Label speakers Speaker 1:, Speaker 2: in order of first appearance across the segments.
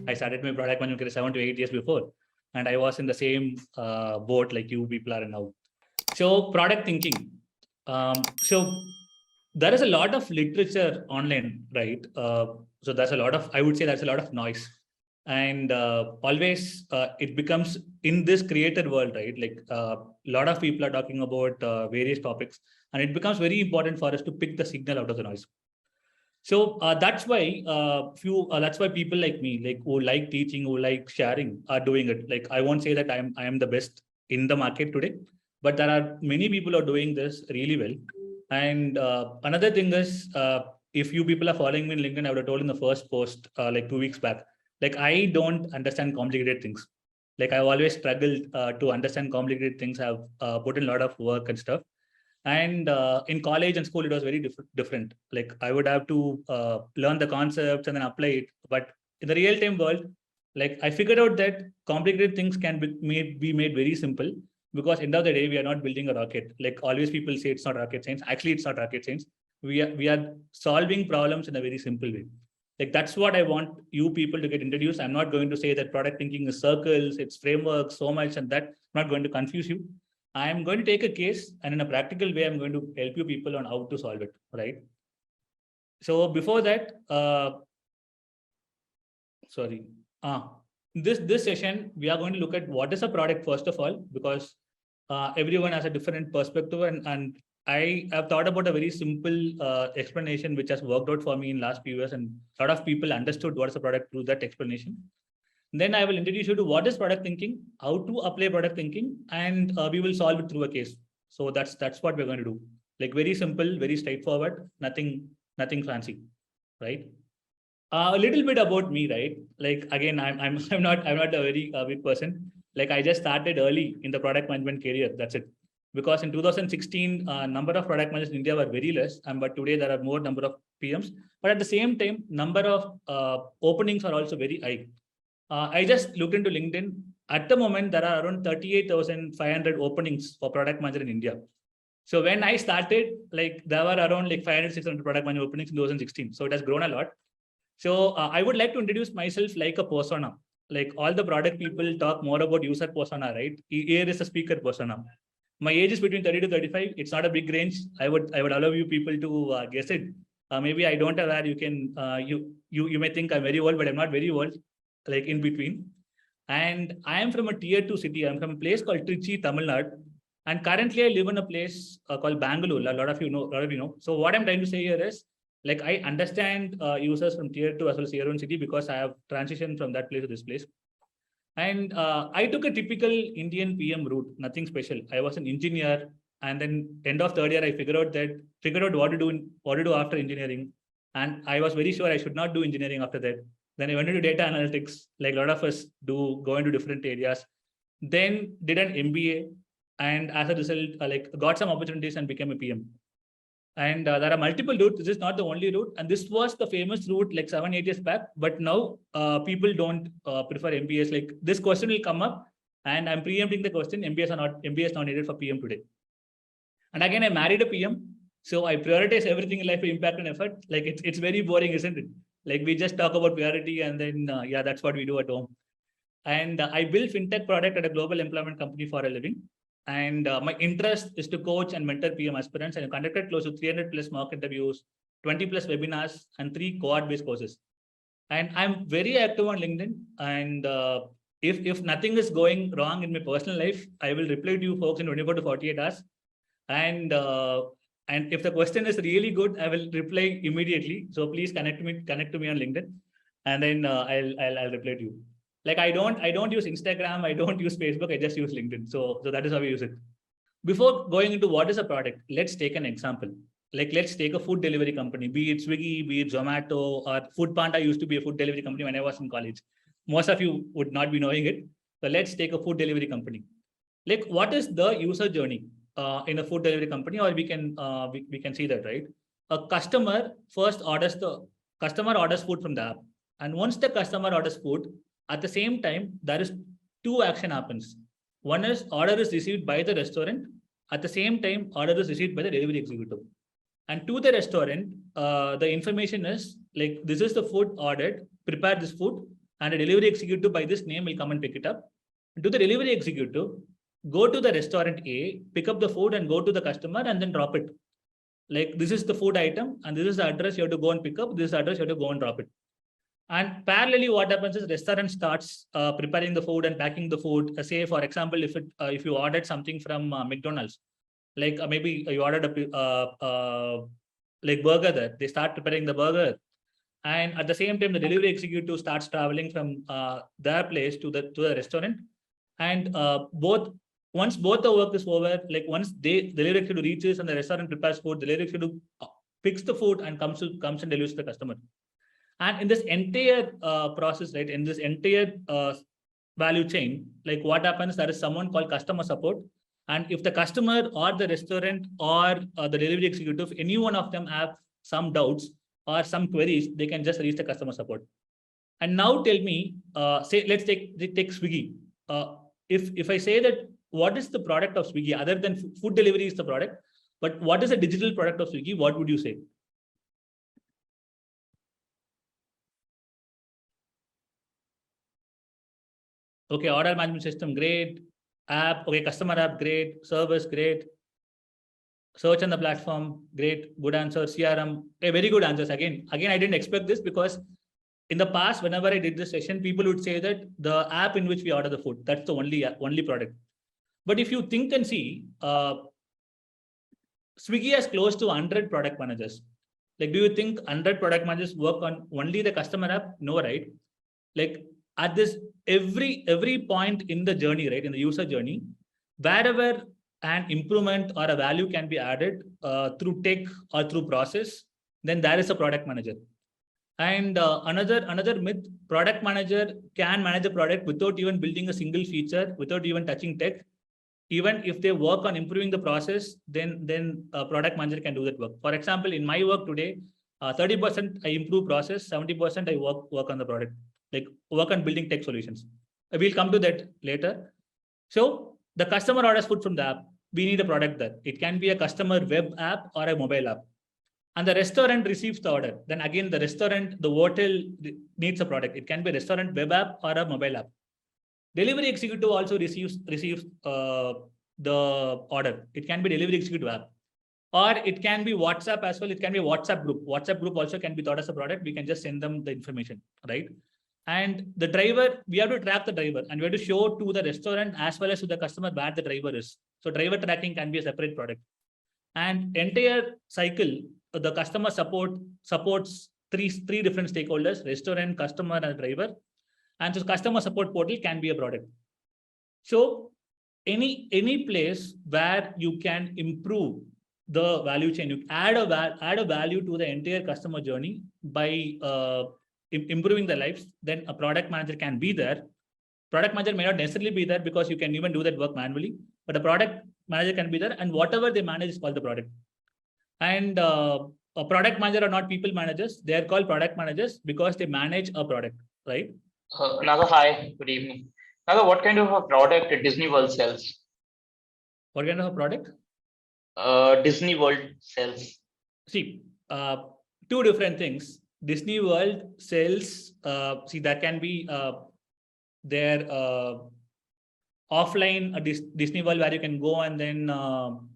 Speaker 1: I started my product management career 7 to 8 years before, and I was in the same boat like you people are now. So product thinking. So there is a lot of literature online, right? So there's a lot of, I would say there's a lot of noise. And always it becomes in this creator world, right? Like a lot of people are talking about various topics, and it becomes very important for us to pick the signal out of the noise. So that's why that's why people like me, like who like teaching, who like sharing, are doing it. Like I won't say that I am the best in the market today, but there are many people who are doing this really well. And another thing is, if you people are following me in LinkedIn, I would have told in the first post like 2 weeks back, like I don't understand complicated things. Like I've always struggled to understand complicated things. I've put in a lot of work and stuff. And in college and school, it was very different. Like I would have to learn the concepts and then apply it. But in the real-time world, like I figured out that complicated things can be made very simple, because end of the day, we are not building a rocket. Like always people say it's not rocket science. Actually, it's not rocket science. We are solving problems in a very simple way. Like that's what I want you people to get introduced. I'm not going to say that product thinking is circles, it's frameworks, so much, and that I'm not going to confuse you. I'm going to take a case, and in a practical way, I'm going to help you people on how to solve it, right? So before that, this session, we are going to look at what is a product first of all, because everyone has a different perspective, and I have thought about a very simple explanation which has worked out for me in last few years, and a lot of people understood what is a product through that explanation. Then I will introduce you to what is product thinking, how to apply product thinking, and we will solve it through a case. So that's what we're going to do. Like very simple, very straightforward, nothing fancy, right? A little bit about me, right? Like again, I'm not a very big person. Like I just started early in the product management career. That's it. Because in 2016, number of product managers in India were very less, but today there are more number of PMs. But at the same time, number of openings are also very high. I just looked into LinkedIn. At the moment, there are around 38,500 openings for product manager in India. So when I started, like there were around like 500, 600 product manager openings in 2016. So it has grown a lot. So I would like to introduce myself like a persona. Like all the product people talk more about user persona, right? Here is a speaker persona. My age is between 30 to 35. It's not a big range. I would allow you people to guess it. Maybe I don't have that. You can you may think I'm very old, but I'm not very old. Like in between. And I am from a tier 2 city. I'm from a place called Trichy, Tamil Nadu. And currently I live in a place called Bangalore. A lot of you know. So what I'm trying to say here is, like I understand users from tier 2 as well as tier 1 city, because I have transitioned from that place to this place. And I took a typical Indian PM route, nothing special. I was an engineer, and then end of third year, I figured out what to do after engineering. And I was very sure I should not do engineering after that. Then I went into data analytics, like a lot of us do, go into different areas. Then did an MBA, and as a result, like got some opportunities and became a PM. And there are multiple routes. This is not the only route. And this was the famous route like 7-8 years back. But now people don't prefer MBAs. Like this question will come up, and I'm preempting the question. MBAs is not needed for PM today. And again, I married a PM. So I prioritize everything in life, impact and effort. Like it's very boring, isn't it? Like we just talk about priority, and then yeah, that's what we do at home. And I built fintech product at a global employment company for a living. And my interest is to coach and mentor PM aspirants, and I conducted close to 300 plus mock interviews, 20 plus webinars, and 3 cohort-based courses. And I'm very active on LinkedIn. And if nothing is going wrong in my personal life, I will reply to you folks in 24 to 48 hours. And if the question is really good, I will reply immediately. So please connect to me on LinkedIn, and then I'll reply to you. Like I don't use Instagram, I don't use Facebook, I just use LinkedIn. So that is how we use it. Before going into what is a product, let's take an example. Like let's take a food delivery company, be it Swiggy, be it Zomato, or Food Panda used to be a food delivery company when I was in college. Most of you would not be knowing it. So let's take a food delivery company. Like what is the user journey in a food delivery company? Or we can see that, right? A customer first orders food from the app. And once the customer orders food, at the same time, there is 2 action happens. One is order is received by the restaurant. At the same time, order is received by the delivery executive. And to the restaurant, the information is like, this is the food ordered, prepare this food. and a delivery executive by this name will come and pick it up. To the delivery executive, go to the restaurant A, pick up the food and go to the customer and then drop it. Like, this is the food item and this is the address you have to go and pick up. This is the address you have to go and drop it. And parallelly, what happens is restaurant starts preparing the food and packing the food. Say, for example, if you ordered something from McDonald's, like maybe you ordered a like burger there, they start preparing the burger. And at the same time, the delivery executive starts traveling from their place to the restaurant. And once both the work is over, like once the delivery executive reaches and the restaurant prepares food, the delivery executive picks the food and comes and delivers to the customer. And in this entire process, right, in this entire value chain, like what happens, there is someone called customer support. And if the customer or the restaurant or the delivery executive, any one of them have some doubts or some queries, they can just reach the customer support. And now tell me, say, let's take Swiggy. If I say that, what is the product of Swiggy other than food delivery is the product, but what is the digital product of Swiggy? What would you say? Okay, order management system, great. App, okay, customer app, great. Service, great. Search on the platform, great. Good answer. CRM, very good answers. Again, I didn't expect this because in the past, whenever I did this session, people would say that the app in which we order the food, that's the only product. But if you think and see, Swiggy has close to 100 product managers. Like, do you think 100 product managers work on only the customer app? No, right? Like, at this every point in the journey, right, in the user journey, wherever an improvement or a value can be added through tech or through process, then there is a product manager. And another myth, product manager can manage a product without even building a single feature, without even touching tech. Even if they work on improving the process, then a product manager can do that work. For example, in my work today, 30% I improve process, 70% I work on the product, like work on building tech solutions. We'll come to that later. So the customer orders food from the app. We need a product there. It can be a customer web app or a mobile app. And the restaurant receives the order. Then again, the restaurant, the hotel needs a product. It can be a restaurant web app or a mobile app. Delivery executive also receives the order. It can be delivery executive app, or it can be WhatsApp as well. It can be WhatsApp group. WhatsApp group also can be thought as a product. We can just send them the information, right? And the driver, we have to track the driver and we have to show to the restaurant as well as to the customer where the driver is. So driver tracking can be a separate product. And entire cycle, the customer supports three different stakeholders: restaurant, customer, and driver. And so customer support portal can be a product. So any place where you can improve the value chain, you add a value to the entire customer journey by improving their lives, then a product manager can be there. Product manager may not necessarily be there because you can even do that work manually, but a product manager can be there, and whatever they manage is called the product. And a product manager are not people managers. They are called product managers because they manage a product, right?
Speaker 2: Naga, hi, good evening. Naga, what kind of a product Disney World sells?
Speaker 1: What kind of a product?
Speaker 2: Disney World sells.
Speaker 1: See, two different things. Disney World sells, see, that can be their offline Disney World where you can go and then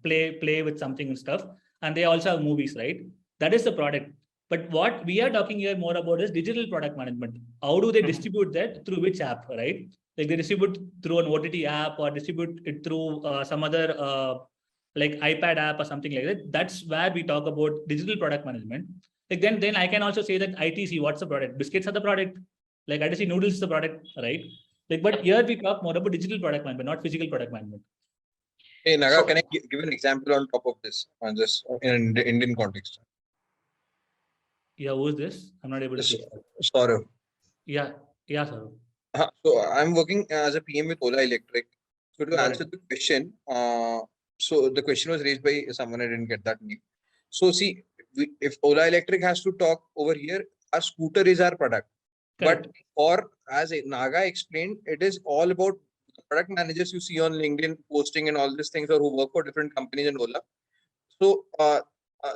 Speaker 1: play with something and stuff. And they also have movies, right? That is the product. But what we are talking here more about is digital product management. How do they distribute that? Through which app, right? Like they distribute through an OTT app or distribute it through some other like iPad app or something like that. That's where we talk about digital product management. Like then I can also say that ITC, what's the product? Biscuits are the product. Like ITC noodles is the product, right? Like, but here we talk more about digital product management, not physical product management.
Speaker 3: Hey Naga, can I give an example on top of this, on this in the Indian context?
Speaker 1: Yeah, who is this? I'm not able to see.
Speaker 3: Saurav.
Speaker 1: Yeah, Saurav.
Speaker 3: So I'm working as a PM with Ola Electric. So to answer the question, so the question was raised by someone, I didn't get that name. So see, if Ola Electric has to talk over here, our scooter is our product. Correct. But for, as Naga explained, it is all about product managers you see on LinkedIn posting and all these things, or who work for different companies in Ola. So,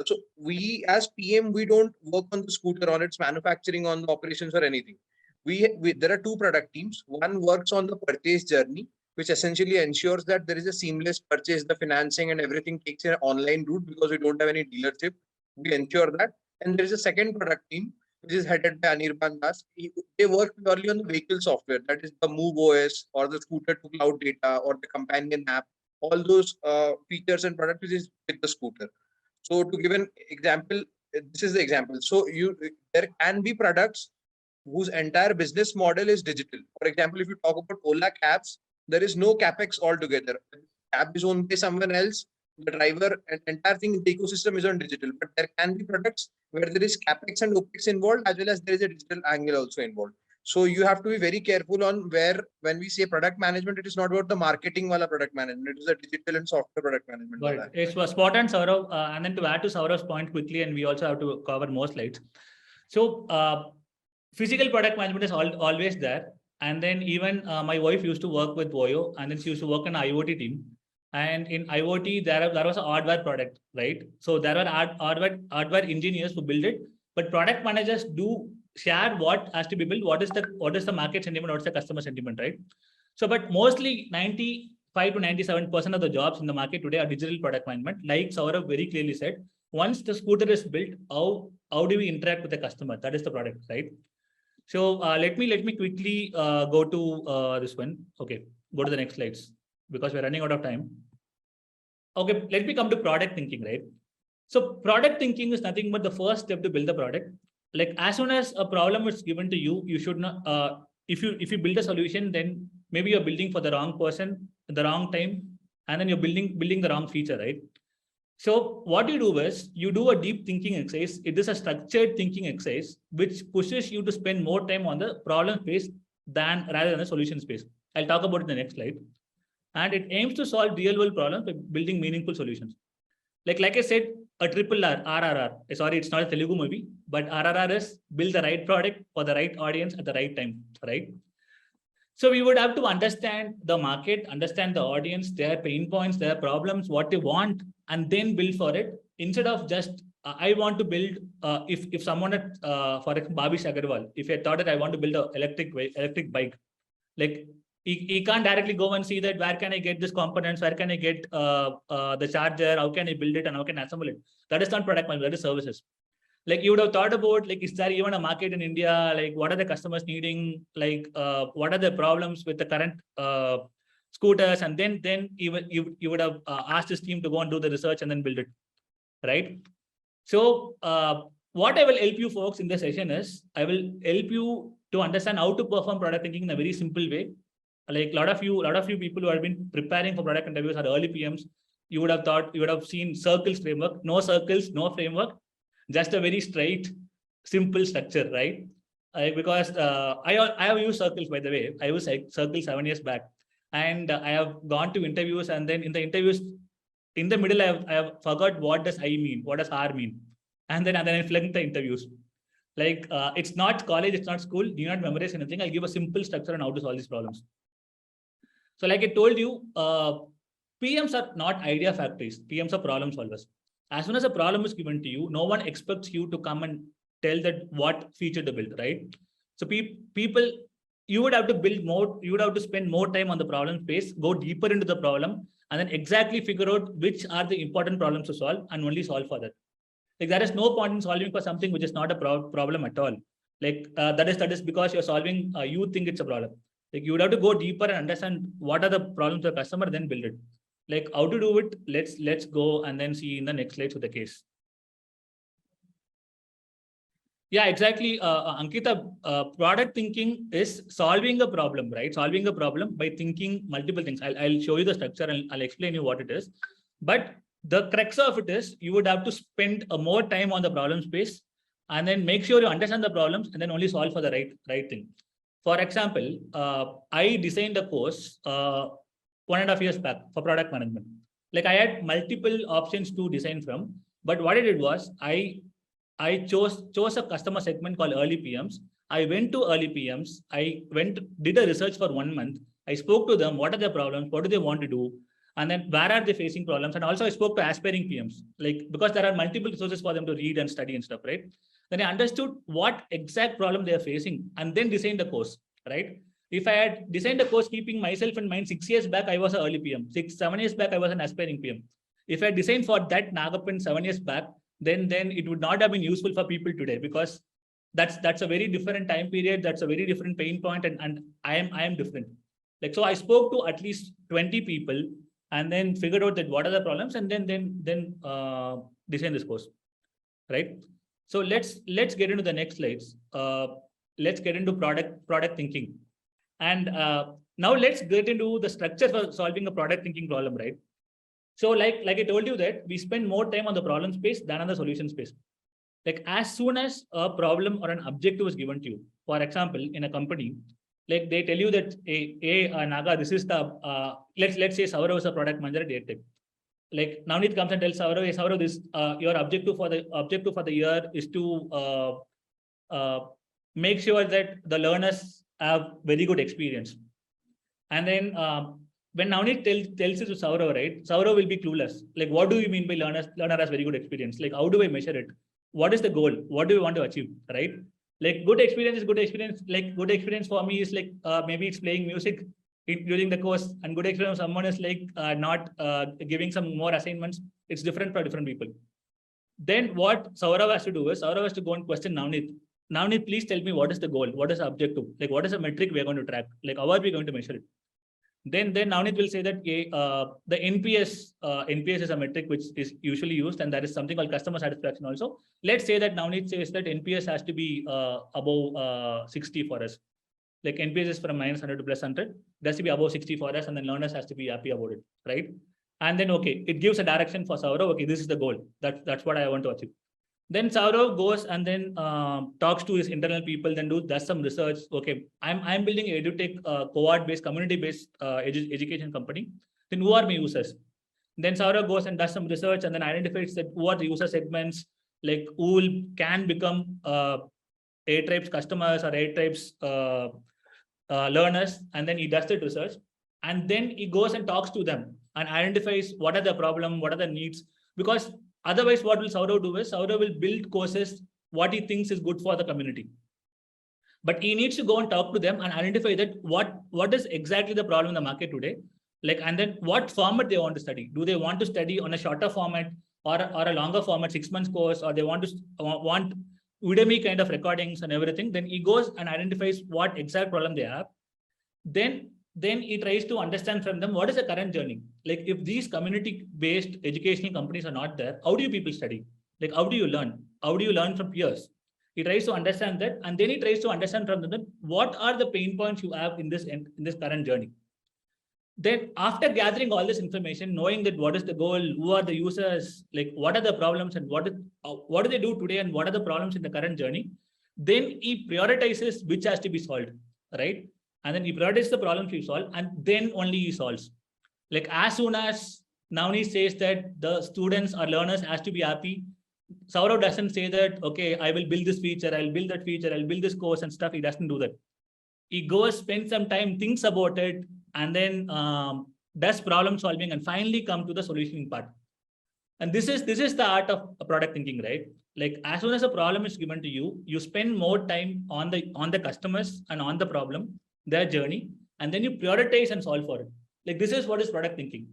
Speaker 3: so we as PM, we don't work on the scooter, on its manufacturing, on the operations or anything. there are two product teams. One works on the purchase journey, which essentially ensures that there is a seamless purchase, the financing and everything takes an online route because we don't have any dealership. We ensure that. And there is a second product team, which is headed by Anirban Das. They work purely on the vehicle software, that is the Move OS or the scooter to cloud data or the companion app, all those features and products which is with the scooter. So to give an example, this is the example. So there can be products whose entire business model is digital. For example, if you talk about Ola cabs, there is no capex altogether. Cab is owned by someone else. The driver and entire thing, the ecosystem is on digital. But there can be products where there is capex and opex involved, as well as there is a digital angle also involved. So you have to be very careful on where, when we say product management, it is not about the marketing wala product management. It is a digital and software product management.
Speaker 1: Right. It was spot on, Saurav. And then to add to Saurav's point quickly, and we also have to cover more slides. So physical product management is always there. And then even my wife used to work with Voyo, and then she used to work in an IoT team. And in IoT, there was an hardware product, right? So there were hardware engineers who build it, but product managers do share what has to be built, what is the market sentiment, what's the customer sentiment, right? So, but mostly 95 to 97% of the jobs in the market today are digital product management. Like Saurav very clearly said, once the scooter is built, how do we interact with the customer? That is the product, right? So let me quickly go to this one. Okay, go to the next slides because we're running out of time. Okay, let me come to product thinking, right? So product thinking is nothing but the first step to build the product. Like as soon as a problem is given to you, you should not, if you build a solution, then maybe you're building for the wrong person at the wrong time, and then you're building the wrong feature, right? So what you do is you do a deep thinking exercise. It is a structured thinking exercise, which pushes you to spend more time on the problem space rather than the solution space. I'll talk about it in the next slide. And it aims to solve real world problems by building meaningful solutions. Like I said, a triple RRR. Sorry, it's not a Telugu movie, but RRR is build the right product for the right audience at the right time, right? So we would have to understand the market, understand the audience, their pain points, their problems, what they want, and then build for it. Instead of just, I want to build, if someone at, for example, Bhavish Agarwal, if I thought that I want to build an electric bike, like he can't directly go and see that where can I get this components, where can I get the charger, how can I build it, and how can I assemble it. That is not product management, that is services. Like you would have thought about, like, is there even a market in India? Like, what are the customers needing? Like, what are the problems with the current scooters? And then you would have asked this team to go and do the research and then build it, right? So what I will help you folks in this session is, I will help you to understand how to perform product thinking in a very simple way. Like a lot of you people who have been preparing for product interviews are early PMs. You would have seen circles framework, no circles, no framework. Just a very straight, simple structure, right? Because I have used circles, by the way. I used circles 7 years back, and I have gone to interviews, and then in the interviews, in the middle, I have forgot what does I mean, what does R mean, and then I flunked the interviews. Like it's not college, it's not school. Do not memorize anything. I'll give a simple structure on how to solve these problems. So, like I told you, PMs are not idea factories. PMs are problem solvers. As soon as a problem is given to you, no one expects you to come and tell that what feature to build, right? So people, you would have to build more, you would have to spend more time on the problem space, go deeper into the problem, and then exactly figure out which are the important problems to solve and only solve for that. Like there is no point in solving for something which is not a problem at all. Like that is because you're solving, you think it's a problem. Like you would have to go deeper and understand what are the problems of the customer, then build it. Like how to do it, let's go and then see in the next slide with the case. Yeah, exactly. Ankita, product thinking is solving a problem, right? Solving a problem by thinking multiple things. I'll show you the structure and I'll explain you what it is. But the crux of it is you would have to spend more time on the problem space and then make sure you understand the problems and then only solve for the right thing. For example, I designed a course 1.5 years back for product management. Like I had multiple options to design from, but what I did was I chose a customer segment called early PMs. I went to early PMs. Did a research for 1 month. I spoke to them. What are their problems? What do they want to do? And then where are they facing problems? And also I spoke to aspiring PMs, like because there are multiple resources for them to read and study and stuff, right? Then I understood what exact problem they are facing and then designed the course, right? If I had designed the course keeping myself in mind, 6 years back, I was an early PM. 7 years back, I was an aspiring PM. If I designed for that Naggappan 7 years back, then it would not have been useful for people today, because that's a very different time period. That's a very different pain point, and I am different. Like, so I spoke to at least 20 people and then figured out that what are the problems, and then design this course, right? So let's get into the next slides. Let's get into product thinking. And now let's get into the structure for solving a product thinking problem, right? So like I told you that we spend more time on the problem space than on the solution space. Like, as soon as a problem or an objective is given to you, for example, in a company, like they tell you that, Naga, this is the, let's say Saurav is a product manager at Airtribe. Like, Navneet comes and tells Saurav, hey, Saurav, this, your objective for the year is to make sure that the learners have very good experience. And then when Navneet tells it to Saurav, right, Saurav will be clueless. Like, what do you mean by learner has very good experience? Like, how do I measure it? What is the goal? What do we want to achieve, right? Like, good experience is good experience. Like, good experience for me is like, maybe it's playing music during the course, and good experience of someone is like not giving some more assignments. It's different for different people. Then what Saurav has to do is, Saurav has to go and question Navneet. Navneet, please tell me, what is the goal? What is the objective? Like, what is the metric we are going to track? Like, how are we going to measure it? Then Navneet will say that the NPS is a metric which is usually used, and that is something called customer satisfaction also. Let's say that Navneet says that NPS has to be above 60 for us. Like, NPS is from -100 to +100. It has to be above 60 for us, and then learners has to be happy about it, right? And then, okay, it gives a direction for Saurav. Okay, this is the goal. That's what I want to achieve. Then Saurav goes and then talks to his internal people, then does some research. Okay, I'm building a edutech cohort-based, community-based education company. Then who are my users? Then Saurav goes and does some research and then identifies that who are the user segments, like who can become Airtribe's customers or Airtribe's learners, and then he does that research. And then he goes and talks to them and identifies what are the problem, what are the needs, because otherwise, what will Saurav do is Saurav will build courses what he thinks is good for the community. But he needs to go and talk to them and identify that what is exactly the problem in the market today, like, and then what format they want to study. Do they want to study on a shorter format or a longer format, 6 months course, or they want Udemy kind of recordings and everything? Then he goes and identifies what exact problem they have. Then he tries to understand from them what is the current journey. Like, if these community-based educational companies are not there, how do you people study? Like, how do you learn? How do you learn from peers? He tries to understand that, and then he tries to understand from them what are the pain points you have in this current journey. Then, after gathering all this information, knowing that what is the goal, who are the users, like what are the problems, and what do they do today, and what are the problems in the current journey, then he prioritizes which has to be solved, right? And then he prioritizes the problems we solve, and then only he solves. Like, as soon as Navneet says that the students or learners has to be happy, Saurav doesn't say that, okay, I will build this feature, I'll build that feature, I'll build this course and stuff. He doesn't do that. He goes, spends some time, thinks about it, and then does problem solving, and finally come to the solutioning part. And this is the art of product thinking, right? Like, as soon as a problem is given to you, you spend more time on the customers and on the problem, their journey, and then you prioritize and solve for it. Like, this is what is product thinking.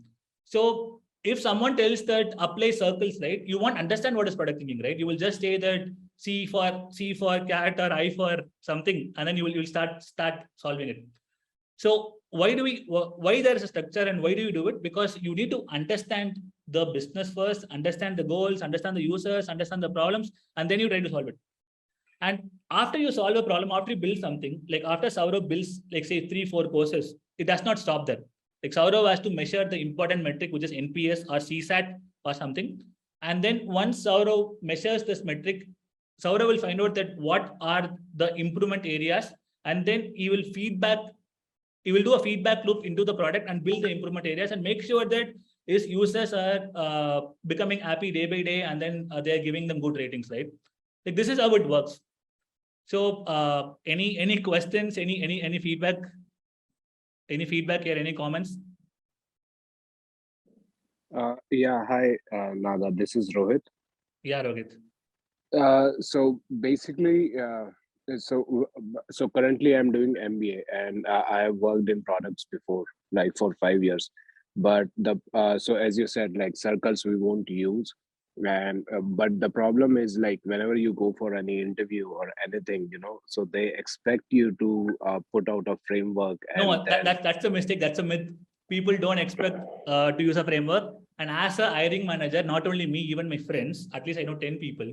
Speaker 1: So if someone tells that apply circles, right, you won't understand what is product thinking, right? You will just say that C for cat or I for something, and then you'll start solving it. So why there is a structure and why do you do it? Because you need to understand the business first, understand the goals, understand the users, understand the problems, and then you try to solve it. And after you solve a problem, after you build something, like after Saurav builds, like say 3-4 courses, it does not stop there. Like, Saurav has to measure the important metric, which is NPS or CSAT or something. And then once Saurav measures this metric, Saurav will find out that what are the improvement areas, and then he will do a feedback loop into the product and build the improvement areas and make sure that his users are becoming happy day by day, and then they are giving them good ratings, right? Like, this is how it works. So any questions, any feedback? Any feedback here? Any comments?
Speaker 4: Yeah, hi, Naga. This is Rohit.
Speaker 1: Yeah, Rohit.
Speaker 4: So basically, so currently I'm doing MBA, and I have worked in products before, like for 5 years. But so as you said, like circles we won't use, and but the problem is like whenever you go for any interview or anything, so they expect you to put out a framework, and
Speaker 1: No,
Speaker 4: then
Speaker 1: that's a mistake. That's a myth. People don't expect to use a framework. And as a hiring manager, not only me, even my friends, at least I know 10 people.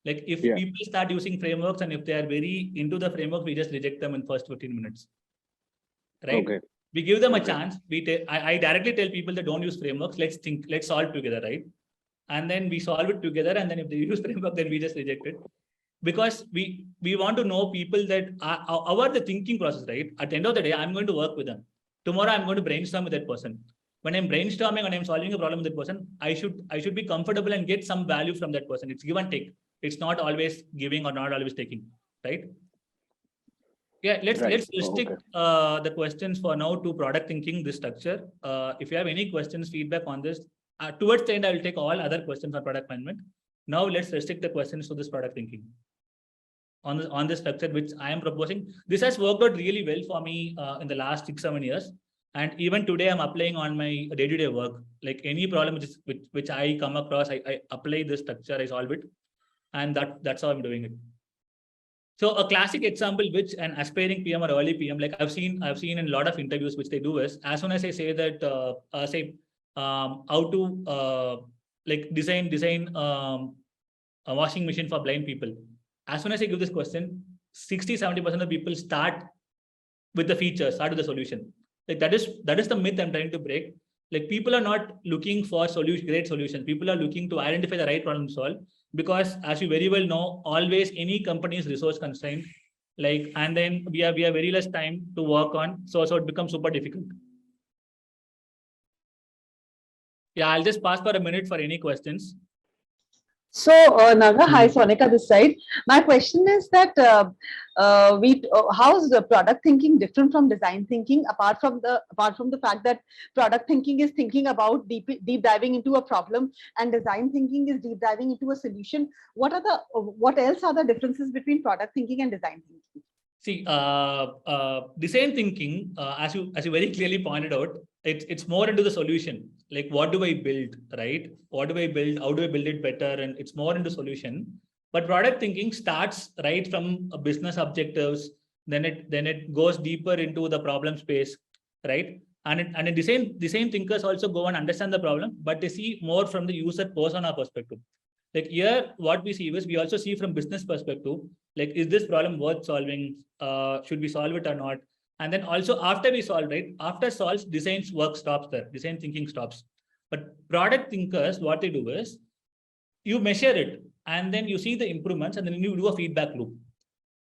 Speaker 1: Like if
Speaker 4: Yeah.
Speaker 1: people start using frameworks and if they are very into the framework, we just reject them in first 15 minutes. Right?
Speaker 4: Okay.
Speaker 1: We give them a
Speaker 4: Okay.
Speaker 1: chance. I directly tell people that don't use frameworks. Let's solve together, right? And then we solve it together. And then if they use framework, then we just reject it. Because we want to know people that are the thinking process, right? At the end of the day, I'm going to work with them. Tomorrow, I'm going to brainstorm with that person. When I'm brainstorming and I'm solving a problem with that person, I should be comfortable and get some value from that person. It's give and take. It's not always giving or not always taking, right? Yeah, let's restrict the questions for now to product thinking, this structure. If you have any questions, feedback on this, towards the end, I will take all other questions on product management. Now let's restrict the questions to this product thinking. On this structure, which I am proposing. This has worked out really well for me in the last 6-7 years. And even today, I'm applying on my day-to-day work. Like any problem which I come across, I apply this structure, I solve it. And that's how I'm doing it. So a classic example, which an aspiring PM or early PM, like I've seen in a lot of interviews, which they do is, as soon as I say that, how to like design a washing machine for blind people. As soon as I give this question, 60-70% of the people start with the features, start with the solution. Like that is the myth I'm trying to break. Like people are not looking for great solution. People are looking to identify the right problem to solve, because as you very well know, always any company is resource constrained. Like, and then we have very less time to work on. So it becomes super difficult. Yeah, I'll just pause for a minute for any questions.
Speaker 5: So, Naga, hi, Sonika this side. My question is that how is the product thinking different from design thinking? Apart from the fact that product thinking is thinking about deep diving into a problem, and design thinking is deep diving into a solution. What else are the differences between product thinking and design thinking?
Speaker 1: See, design thinking, as you very clearly pointed out, it's more into the solution. Like, what do I build, right? What do I build? How do I build it better? And it's more into solution. But product thinking starts right from business objectives. Then it goes deeper into the problem space, right? And design thinkers also go and understand the problem, but they see more from the user persona perspective. Like here, what we see is we also see from business perspective, like, is this problem worth solving? Should we solve it or not? And then also after we solve, right? After solves, design's work stops there. Design thinking stops. But product thinkers, what they do is you measure it and then you see the improvements and then you do a feedback loop.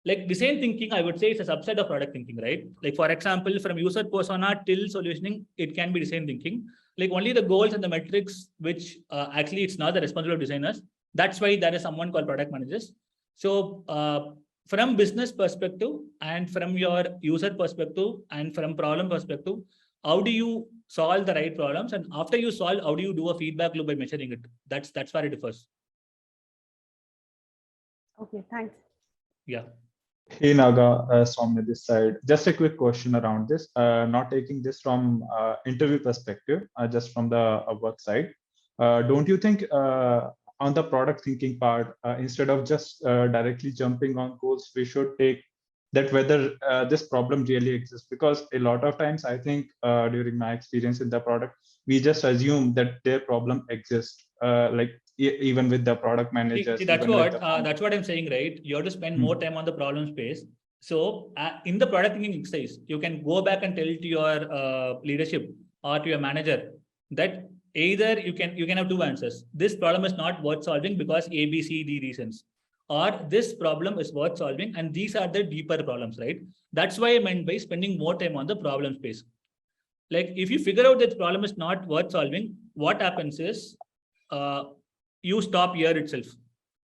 Speaker 1: Like design thinking, I would say it's a subset of product thinking, right? Like for example, from user persona till solutioning, it can be design thinking. Like only the goals and the metrics, which actually it's not the responsibility of designers. That's why there is someone called product managers. So from business perspective and from your user perspective and from problem perspective, how do you solve the right problems? And after you solve, how do you do a feedback loop by measuring it? That's where it differs.
Speaker 5: Okay, thanks.
Speaker 1: Yeah.
Speaker 6: Hey Naga, Soumya this side. Just a quick question around this. Not taking this from interview perspective, just from the work side. Don't you think on the product thinking part, instead of just directly jumping on goals, we should take that whether this problem really exists? Because a lot of times, I think during my experience in the product, we just assume that their problem exists. Like even with the product managers.
Speaker 1: See, that's what I'm saying, right? You have to spend more time on the problem space. So in the product thinking exercise, you can go back and tell to your leadership or to your manager that either you can have two answers. This problem is not worth solving because A, B, C, D reasons, or this problem is worth solving and these are the deeper problems, right? That's why I meant by spending more time on the problem space. Like if you figure out that the problem is not worth solving, what happens is you stop here itself.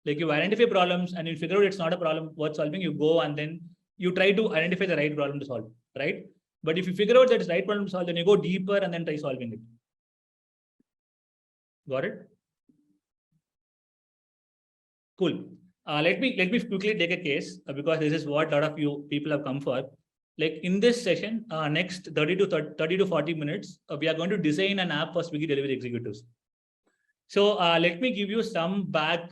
Speaker 1: Like you identify problems and you figure out it's not a problem worth solving, you go and then you try to identify the right problem to solve, right? But if you figure out that it's right problem to solve, then you go deeper and then try solving it. Got it? Cool. Let me quickly take a case because this is what a lot of you people have come for. Like in this session, next 30 to 40 minutes, we are going to design an app for Swiggy delivery executives. So let me give you some like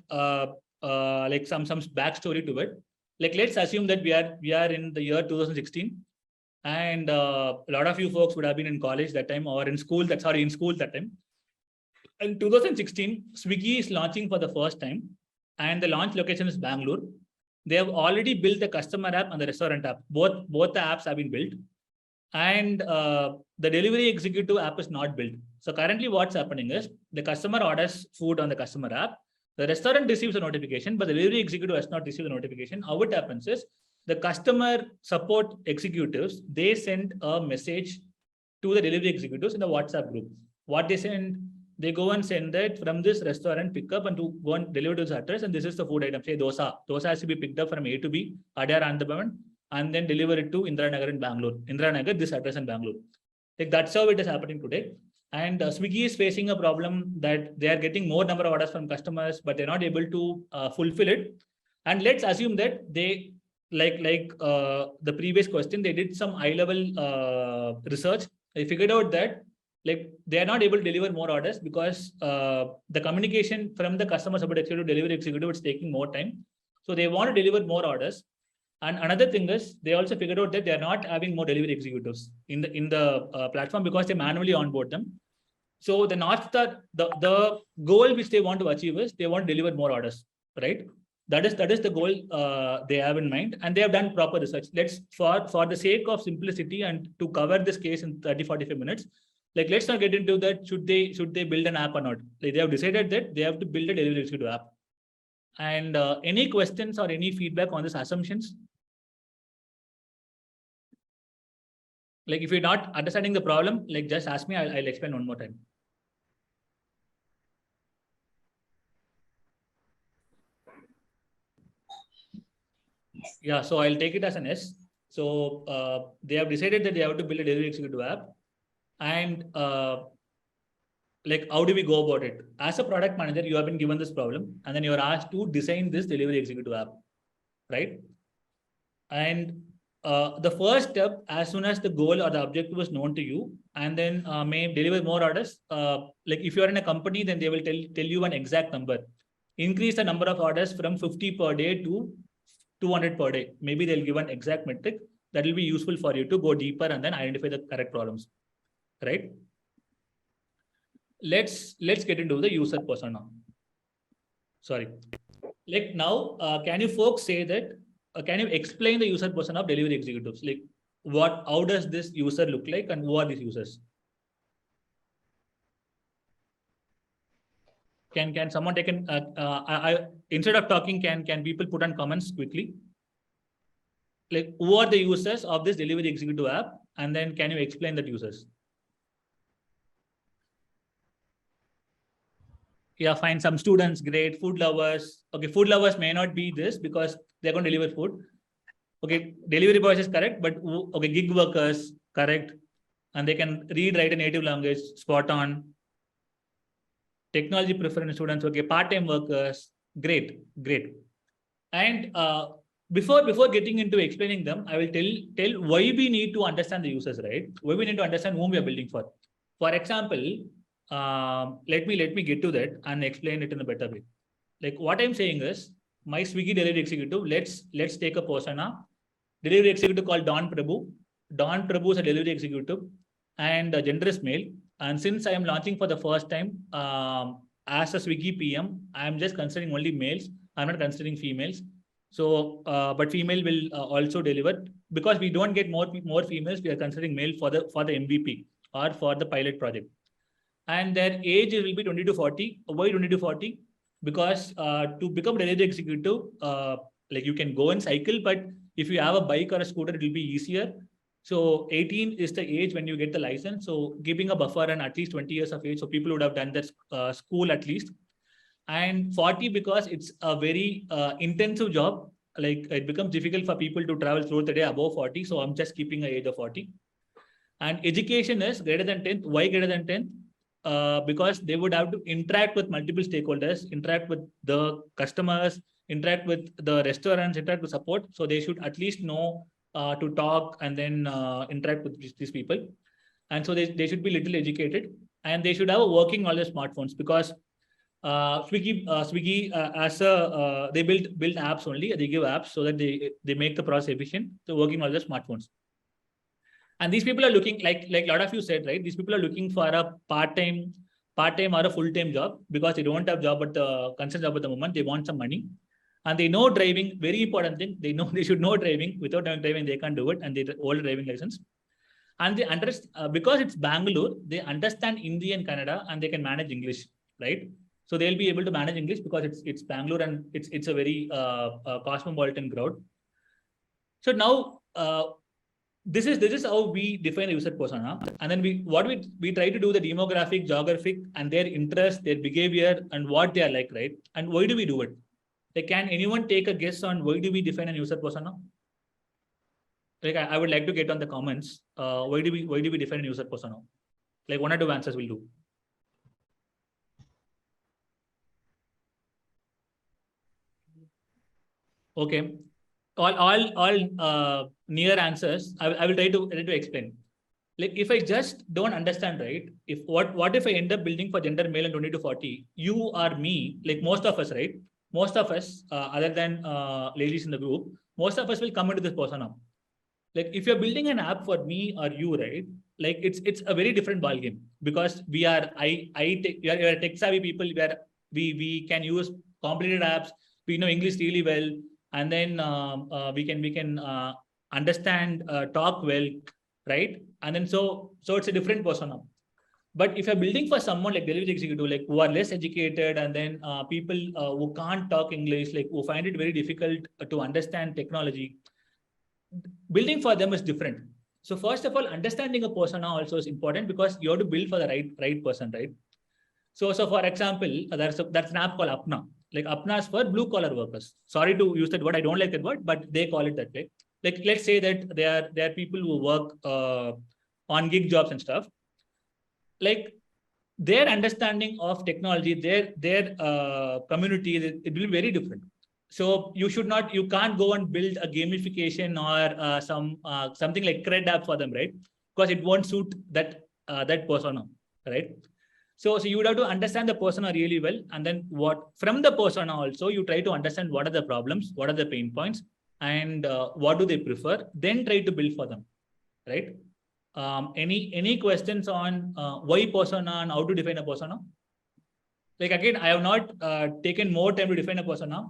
Speaker 1: some backstory to it. Like let's assume that we are in the year 2016, and a lot of you folks would have been in college that time or in school that time. In 2016, Swiggy is launching for the first time, and the launch location is Bangalore. They have already built the customer app and the restaurant app. Both the apps have been built, and the delivery executive app is not built. So currently what's happening is the customer orders food on the customer app. The restaurant receives a notification, but the delivery executive has not received the notification. How it happens is the customer support executives, they send a message to the delivery executives in the WhatsApp group. What they send, they go and send that from this restaurant pick up and to go and deliver to this address. And this is the food item, say dosa. Dosa has to be picked up from A to B, Adyar Andabavan, and then deliver it to Indira Nagar in Bangalore. Indira Nagar, this address in Bangalore. Like that's how it is happening today. And Swiggy is facing a problem that they are getting more number of orders from customers, but they're not able to fulfill it. And let's assume that they, like the previous question, they did some high-level research. They figured out that like they are not able to deliver more orders because the communication from the customer support executive to delivery executive is taking more time. So they want to deliver more orders. And another thing is they also figured out that they are not having more delivery executives in the platform because they manually onboard them. So the North Star, the goal which they want to achieve is they want to deliver more orders, right? That is the goal they have in mind, and they have done proper research. Let's for the sake of simplicity and to cover this case in 30-45 minutes, like let's not get into that. Should they build an app or not? Like they have decided that they have to build a delivery executive app. And any questions or any feedback on these assumptions? Like if you're not understanding the problem, like just ask me. I'll explain one more time. Yeah, so I'll take it as an S. So they have decided that they have to build a delivery executive app. And like, how do we go about it? As a product manager, you have been given this problem, and then you are asked to design this delivery executive app, right? And the first step, as soon as the goal or the objective is known to you, and then may deliver more orders. Like if you are in a company, then they will tell you an exact number. Increase the number of orders from 50 per day to 200 per day. Maybe they'll give an exact metric that will be useful for you to go deeper and then identify the correct problems, right? Let's get into the user persona. Sorry. Like now, can you folks say that? Can you explain the user persona of delivery executives? Like how does this user look like, and who are these users? Can someone take an instead of talking, can people put on comments quickly? Like who are the users of this delivery executive app, and then can you explain that users? Yeah, fine. Some students, great. Food lovers. Okay, food lovers may not be this because they're going to deliver food. Okay, delivery boys is correct, but okay, gig workers, correct. And they can read, write a native language, spot on. Technology preference students, okay, part-time workers, great. And before getting into explaining them, I will tell why we need to understand the users, right? Why we need to understand whom we are building for. For example, let me get to that and explain it in a better way. Like what I'm saying is, my Swiggy delivery executive, let's take a persona. Delivery executive called Don Prabhu. Don Prabhu is a delivery executive and a gender is male. And since I am launching for the first time as a Swiggy PM, I am just considering only males. I'm not considering females. So, but female will also deliver because we don't get more females. We are considering male for the MVP or for the pilot project. And their age will be 20 to 40. Why 20 to 40? Because to become delivery executive, like you can go and cycle, but if you have a bike or a scooter, it will be easier. So 18 is the age when you get the license. So giving a buffer and at least 20 years of age. So people would have done that school at least. And 40 because it's a very intensive job. Like it becomes difficult for people to travel throughout the day above 40. So I'm just keeping an age of 40. And education is greater than 10th. Why greater than 10th? Because they would have to interact with multiple stakeholders, interact with the customers, interact with the restaurants, interact with support. So they should at least know to talk and then interact with these people. And so they should be little educated, and they should have a working all their smartphones, because Swiggy as a they build apps only. They give apps so that they make the process efficient. So working all their smartphones. And these people are looking, like a lot of you said, right? These people are looking for a part-time or a full-time job, because they don't have job at the constant job at the moment. They want some money, and they know driving. Very important thing. They know they should know driving. Without knowing driving, they can't do it, and they hold a driving license. And they understand, because it's Bangalore, they understand Hindi and Kannada, and they can manage English, right? So they'll be able to manage English because it's Bangalore, and it's a very cosmopolitan crowd. So now this is how we define a user persona, and then we try to do the demographic, geographic, and their interest, their behavior, and what they are like, right? And why do we do it? Like, can anyone take a guess on why do we define a user persona? Like, I would like to get on the comments. Why do we define a user persona? Like, 1 or 2 answers will do. Okay. All near answers. I will try to explain. Like, if I just don't understand, right? If what if I end up building for gender male and 20 to 40, you or me, like most of us, right? Most of us, other than ladies in the group, most of us will come into this persona. Like, if you're building an app for me or you, right? Like, it's a very different ballgame, because we are tech savvy people where we can use complicated apps. We know English really well, and then we can understand, talk well, right? And then so it's a different persona. But if you're building for someone like delivery executive, like who are less educated, and then people who can't talk English, like who find it very difficult to understand technology, building for them is different. So first of all, understanding a persona also is important, because you have to build for the right person, right? So for example, that's an app called Apna. Like, Apna is for blue collar workers. Sorry to use that word. I don't like that word, but they call it that way. Like, let's say that there are people who work on gig jobs and stuff. Like, their understanding of technology, their community, it will be very different. So you can't go and build a gamification or something like cred app for them, right? Because it won't suit that persona, right? So you would have to understand the persona really well, and then from the persona also you try to understand what are the problems, what are the pain points, and what do they prefer. Then try to build for them, right? Any questions on why persona and how to define a persona? Like, again, I have not taken more time to define a persona.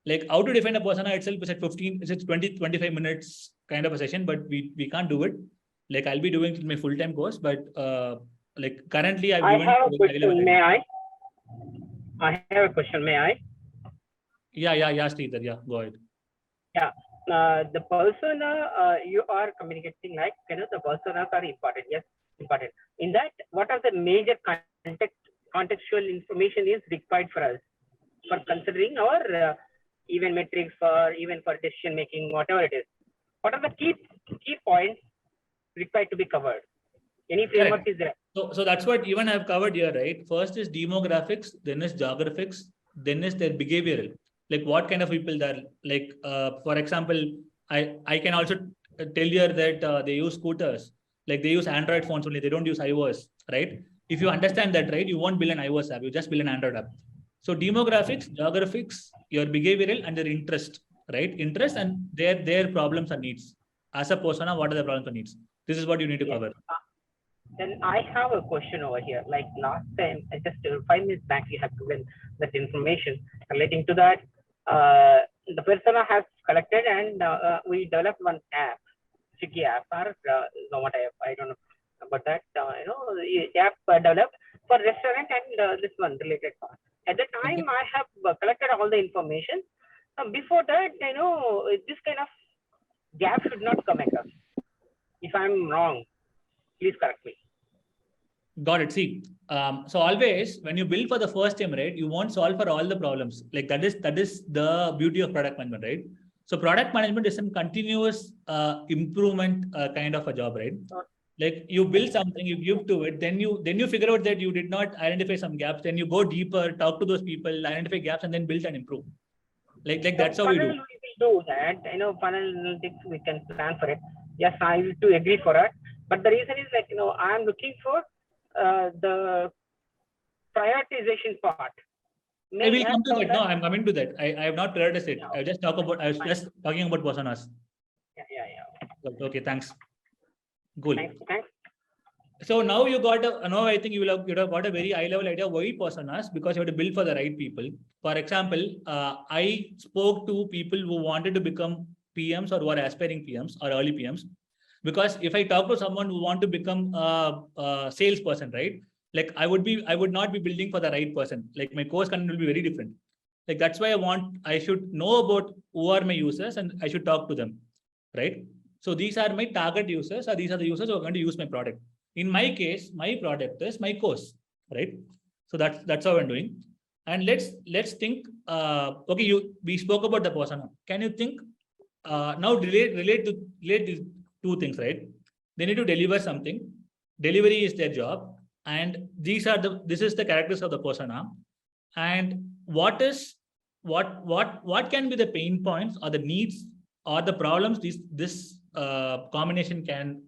Speaker 1: Like, how to define a persona itself is at 20-25 minutes kind of a session, but we can't do it. Like, I'll be doing it in my full-time course, but like, currently I
Speaker 7: have a question. May I? I have a question. May I?
Speaker 1: Yeah, Sridhar. Yeah, go ahead.
Speaker 7: Yeah. The persona you are communicating, like, the personas are important. Yes, important. In that, what are the major contextual information is required for us for considering our even metrics, even for decision making, whatever it is? What are the key points required to be covered? Any framework is there?
Speaker 1: So that's what even I've covered here, right? First is demographics, then is geographics, then is their behavioral. Like, what kind of people they're like. For example, I can also tell you that they use scooters. Like, they use Android phones only. They don't use iOS, right? If you understand that, right, you won't build an iOS app. You just build an Android app. So demographics, geographics, your behavioral, and their interest, right? Interest and their problems and needs. As a persona, what are the problems and needs? This is what you need to cover.
Speaker 7: Then I have a question over here. Like, last time, just 5 minutes back, you have given that information relating to that. The persona has collected, and we developed one app, Swiggy app, or I don't know about that. The app developed for restaurant and this one related part. At the time, I have collected all the information. Before that, this kind of gap should not come across. If I'm wrong, please correct me.
Speaker 1: Got it. See, so always when you build for the first time, right, you won't solve for all the problems. Like, that is the beauty of product management, right? So product management is some continuous improvement kind of a job, right? Like, you build something, you give to it, then you figure out that you did not identify some gaps, then you go deeper, talk to those people, identify gaps, and then build and improve. Like
Speaker 7: So
Speaker 1: that's how we
Speaker 7: funnel
Speaker 1: do.
Speaker 7: we will do that. Funnel analytics, we can plan for it. Yes, I will to agree for it. But the reason is that, I'm looking for the prioritization part.
Speaker 1: I will come to that. No,
Speaker 7: that.
Speaker 1: I'm coming to that. I have not prioritized it.
Speaker 7: Yeah.
Speaker 1: I was just talking about personas.
Speaker 7: Yeah.
Speaker 1: Okay, thanks. Cool.
Speaker 7: Thanks.
Speaker 1: So now you got I think you have got a very high level idea of why personas, because you have to build for the right people. For example, I spoke to people who wanted to become PMs or who are aspiring PMs or early PMs. Because if I talk to someone who want to become a salesperson, right? Like I would not be building for the right person. Like my course content will be very different. Like that's why I should know about who are my users and I should talk to them, right? So these are my target users, or these are the users who are going to use my product. In my case, my product is my course, right? So that's how I'm doing. And let's think. Okay, we spoke about the persona. Can you think now relate these two things, right? They need to deliver something. Delivery is their job, and this is the characters of the persona. And what can be the pain points or the needs or the problems this combination can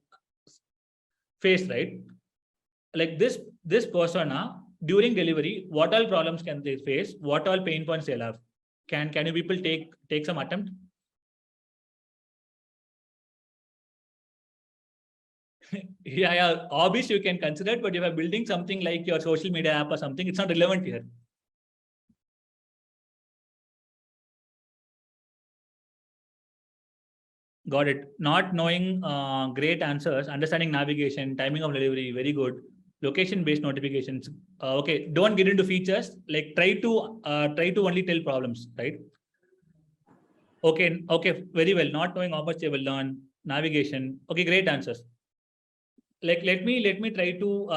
Speaker 1: face, right? Like this persona during delivery, what all problems can they face? What all pain points they'll have? Can you people take some attempt? Yeah, hobbies you can consider it, but if you're building something like your social media app or something, it's not relevant here. Got it. Not knowing great answers, understanding navigation, timing of delivery, very good. Location-based notifications. Okay, don't get into features. Like try to only tell problems, right? Okay, very well. Not knowing how much they will learn, navigation. Okay, great answers. Like let me try to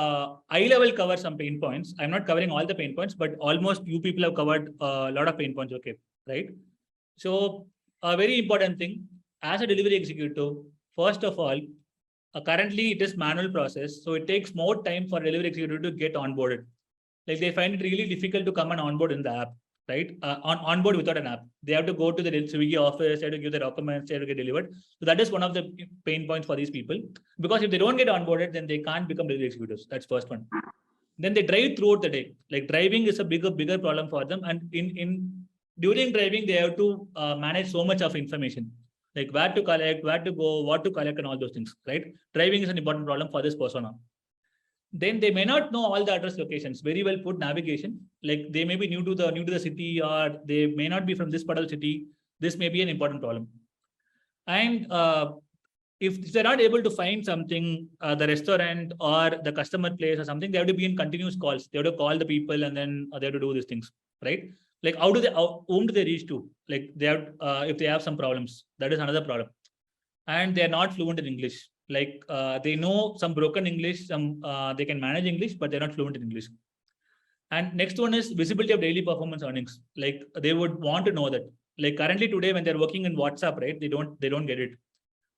Speaker 1: eye level cover some pain points. I'm not covering all the pain points, but almost you people have covered a lot of pain points. Okay, right? So a very important thing. As a delivery executive, first of all, currently it is manual process. So it takes more time for delivery executive to get onboarded. Like they find it really difficult to come and onboard in the app, right? Onboard without an app. They have to go to the Swiggy office, they have to give the documents, they have to get delivered. So that is one of the pain points for these people. Because if they don't get onboarded, then they can't become delivery executives. That's first one. Then they drive throughout the day. Like driving is a bigger problem for them. And during driving, they have to manage so much of information. Like where to collect, where to go, what to collect, and all those things, right? Driving is an important problem for this persona. Then they may not know all the address locations. Very well put navigation. Like they may be new to the city, or they may not be from this part of the city. This may be an important problem. And if they're not able to find something, the restaurant or the customer place or something, they have to be in continuous calls. They have to call the people and then they have to do these things, right? Like whom do they reach to? Like they have, if they have some problems, that is another problem. And they're not fluent in English. Like they know some broken English, they can manage English, but they're not fluent in English. And next one is visibility of daily performance earnings. Like they would want to know that. Like currently today, when they're working in WhatsApp, right? They don't get it.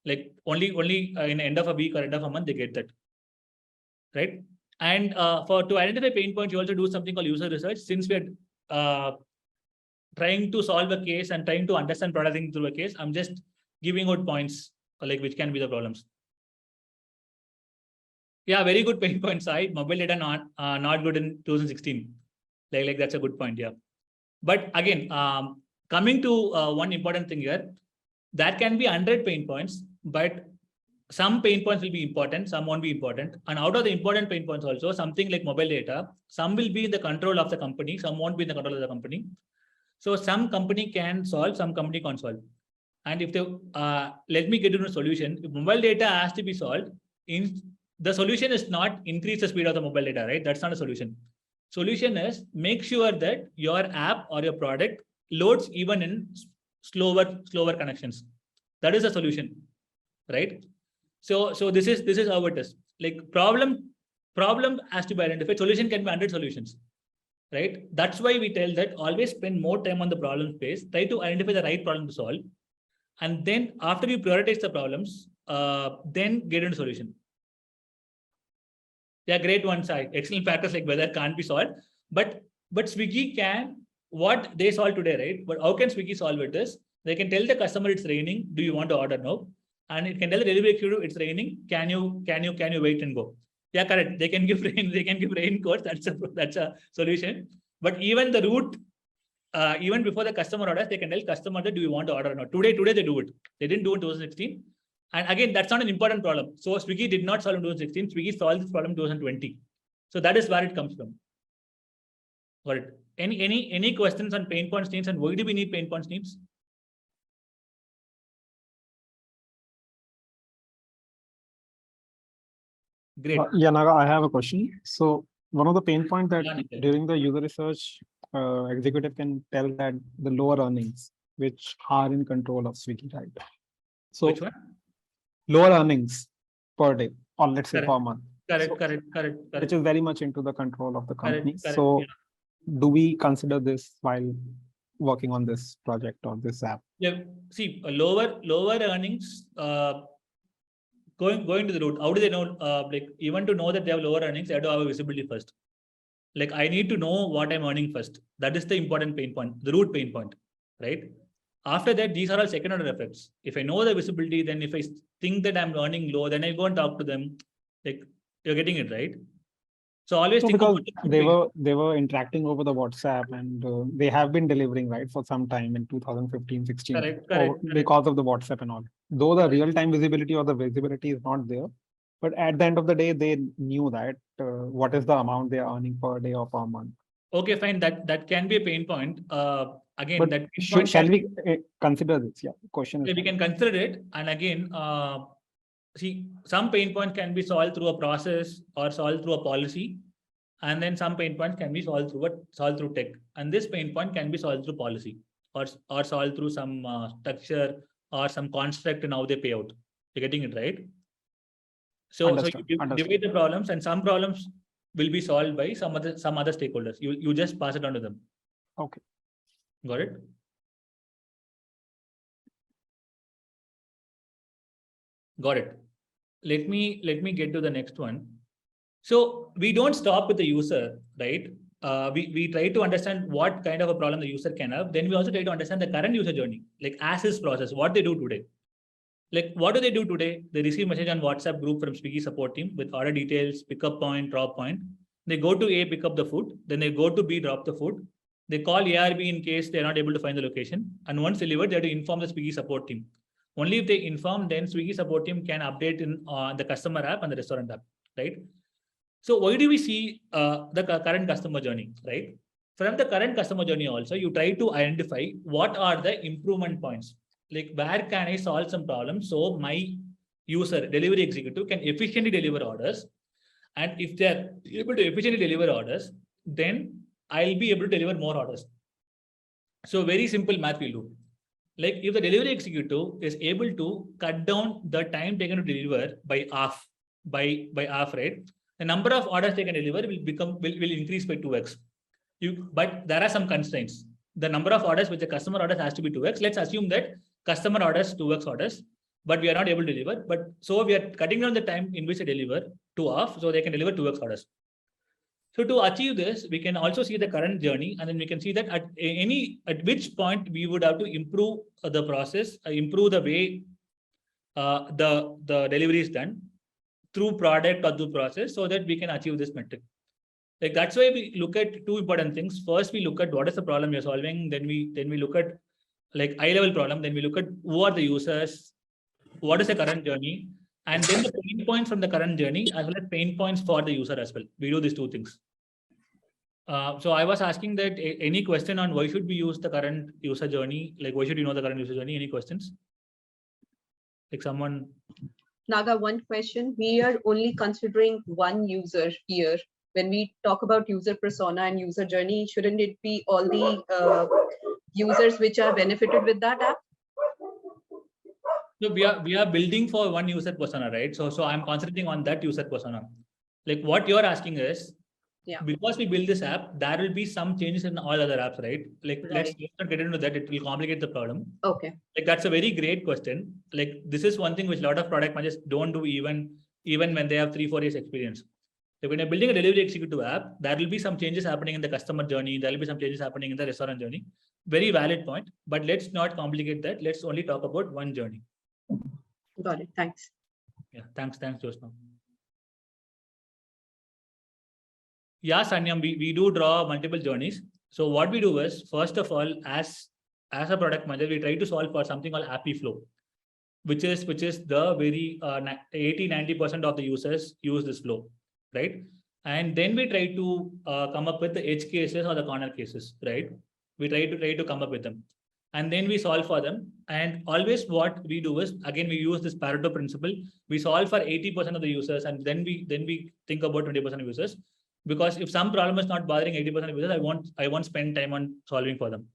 Speaker 1: Like only in the end of a week or end of a month, they get that, right? And to identify pain points, you also do something called user research. Since we're trying to solve a case and trying to understand producting through a case, I'm just giving out points like which can be the problems. Yeah, very good pain point side. Mobile data not good in 2016. Like that's a good point. Yeah, but again, coming to one important thing here, that can be 100 pain points, but some pain points will be important, some won't be important. And out of the important pain points also, something like mobile data, some will be in the control of the company, some won't be in the control of the company. So some company can solve, some company can't solve. And if they let me get into a solution, if mobile data has to be solved, the solution is not increase the speed of the mobile data, right? That's not a solution. Solution is make sure that your app or your product loads even in slower connections. That is a solution, right? So this is how it is. Like problem has to be identified. Solution can be 100 solutions, right? That's why we tell that always spend more time on the problem space. Try to identify the right problem to solve, and then after you prioritize the problems, then get into solution. Yeah, great one side. Excellent factors like weather can't be solved, but Swiggy can what they solve today, right? But how can Swiggy solve it is, they can tell the customer it's raining, do you want to order now? And it can tell the delivery executive it's raining, can you wait and go? Yeah, correct. They can give raincoats. That's a solution. But even the route, even before the customer orders, they can tell customer that do you want to order or not. Today they do it. They didn't do it in 2016. And again, that's not an important problem. So Swiggy did not solve in 2016. Swiggy solved this problem in 2020. So that is where it comes from. Got it. Any questions on pain points needs and why do we need pain points needs? Great.
Speaker 8: Yeah, Naga, I have a question. So one of the pain points that
Speaker 1: Yeah, Nikhil.
Speaker 8: during the user research, executive can tell that the lower earnings, which are in control of Swiggy, right? So
Speaker 1: Which one?
Speaker 8: lower earnings per day, or let's say
Speaker 1: Correct.
Speaker 8: per month. So-
Speaker 1: Correct.
Speaker 8: which is very much into the control of the company.
Speaker 1: correct,
Speaker 8: So
Speaker 1: yeah.
Speaker 8: do we consider this while working on this project or this app?
Speaker 1: Yeah, see, lower earnings, going to the route. How do they know? Like even to know that they have lower earnings, they have to have a visibility first. Like I need to know what I'm earning first. That is the important pain point, the root pain point, right? After that, these are all second order effects. If I know the visibility, then if I think that I'm earning low, then I go and talk to them. Like you're getting it right. So always
Speaker 8: No,
Speaker 1: think
Speaker 8: because
Speaker 1: about
Speaker 8: they were interacting over the WhatsApp and they have been delivering, right, for some time in 2015, 16,
Speaker 1: Correct.
Speaker 8: because of the WhatsApp and all. Though the real-time visibility or the visibility is not there, but at the end of the day, they knew that what is the amount they are earning per day or per month.
Speaker 1: Okay, fine. That can be a pain point. Again,
Speaker 8: But
Speaker 1: that pain point
Speaker 8: shall
Speaker 1: can
Speaker 8: we consider this? Yeah, question is.
Speaker 1: we can consider it. And again, see, some pain points can be solved through a process or solved through a policy. And then some pain points can be solved through tech. And this pain point can be solved through policy or solved through some structure or some construct in how they pay out. You're getting it right? So you divide the problems, and some problems will be solved by some other stakeholders. You just pass it on to them.
Speaker 8: Okay.
Speaker 1: Got it? Got it. Let me get to the next one. So we don't stop with the user, right? We try to understand what kind of a problem the user can have. Then we also try to understand the current user journey, like as is process, what they do today. Like what do they do today? They receive message on WhatsApp group from Swiggy support team with order details, pickup point, drop point. They go to A, pick up the food. Then they go to B, drop the food. They call ARB in case they're not able to find the location. And once delivered, they have to inform the Swiggy support team. Only if they inform, then Swiggy support team can update in the customer app and the restaurant app, right? So why do we see the current customer journey, right? From the current customer journey also, you try to identify what are the improvement points. Like where can I solve some problems so my user, delivery executive can efficiently deliver orders. And if they're able to efficiently deliver orders, then I'll be able to deliver more orders. So very simple math we'll do. Like if the delivery executive is able to cut down the time taken to deliver by half, right? The number of orders they can deliver will increase by 2x. But there are some constraints. The number of orders which the customer orders has to be 2x. Let's assume that customer orders 2x orders, but we are not able to deliver. But so we are cutting down the time in which they deliver to half, so they can deliver 2x orders. So to achieve this, we can also see the current journey, and then we can see that at which point we would have to improve the process, improve the way the delivery is done through product or through process, so that we can achieve this metric. Like that's why we look at two important things. First, we look at what is the problem you're solving. Then we look at like high level problem. Then we look at who are the users, what is the current journey, and then the pain points from the current journey as well as pain points for the user as well. We do these two things. So I was asking that any question on why should we use the current user journey? Like why should you know the current user journey? Any questions? Like someone.
Speaker 5: Naga, one question. We are only considering one user here. When we talk about user persona and user journey, shouldn't it be all the users which are benefited with that app?
Speaker 1: So we are building for one user persona, right? So I'm concentrating on that user persona. Like what you're asking is, because we build this app, there will be some changes in all other apps, right? Like let's not get into that. It will complicate the problem.
Speaker 5: Okay.
Speaker 1: Like that's a very great question. Like this is one thing which a lot of product managers don't do even when they have 3-4 years experience. So when you're building a delivery executive app, there will be some changes happening in the customer journey. There will be some changes happening in the restaurant journey. Very valid point, but let's not complicate that. Let's only talk about one journey.
Speaker 5: Got it. Thanks.
Speaker 1: Yeah, thanks, Josna. Yeah, Sanyam, we do draw multiple journeys. So what we do is, first of all, as a product manager, we try to solve for something called happy flow, which is the very 80-90% of the users use this flow, right? And then we try to come up with the edge cases or the corner cases, right? We try to come up with them, and then we solve for them. And always what we do is, again, we use this Pareto principle. We solve for 80% of the users, and then we think about 20% of users. Because if some problem is not bothering 80% of users, I won't spend time on solving for them.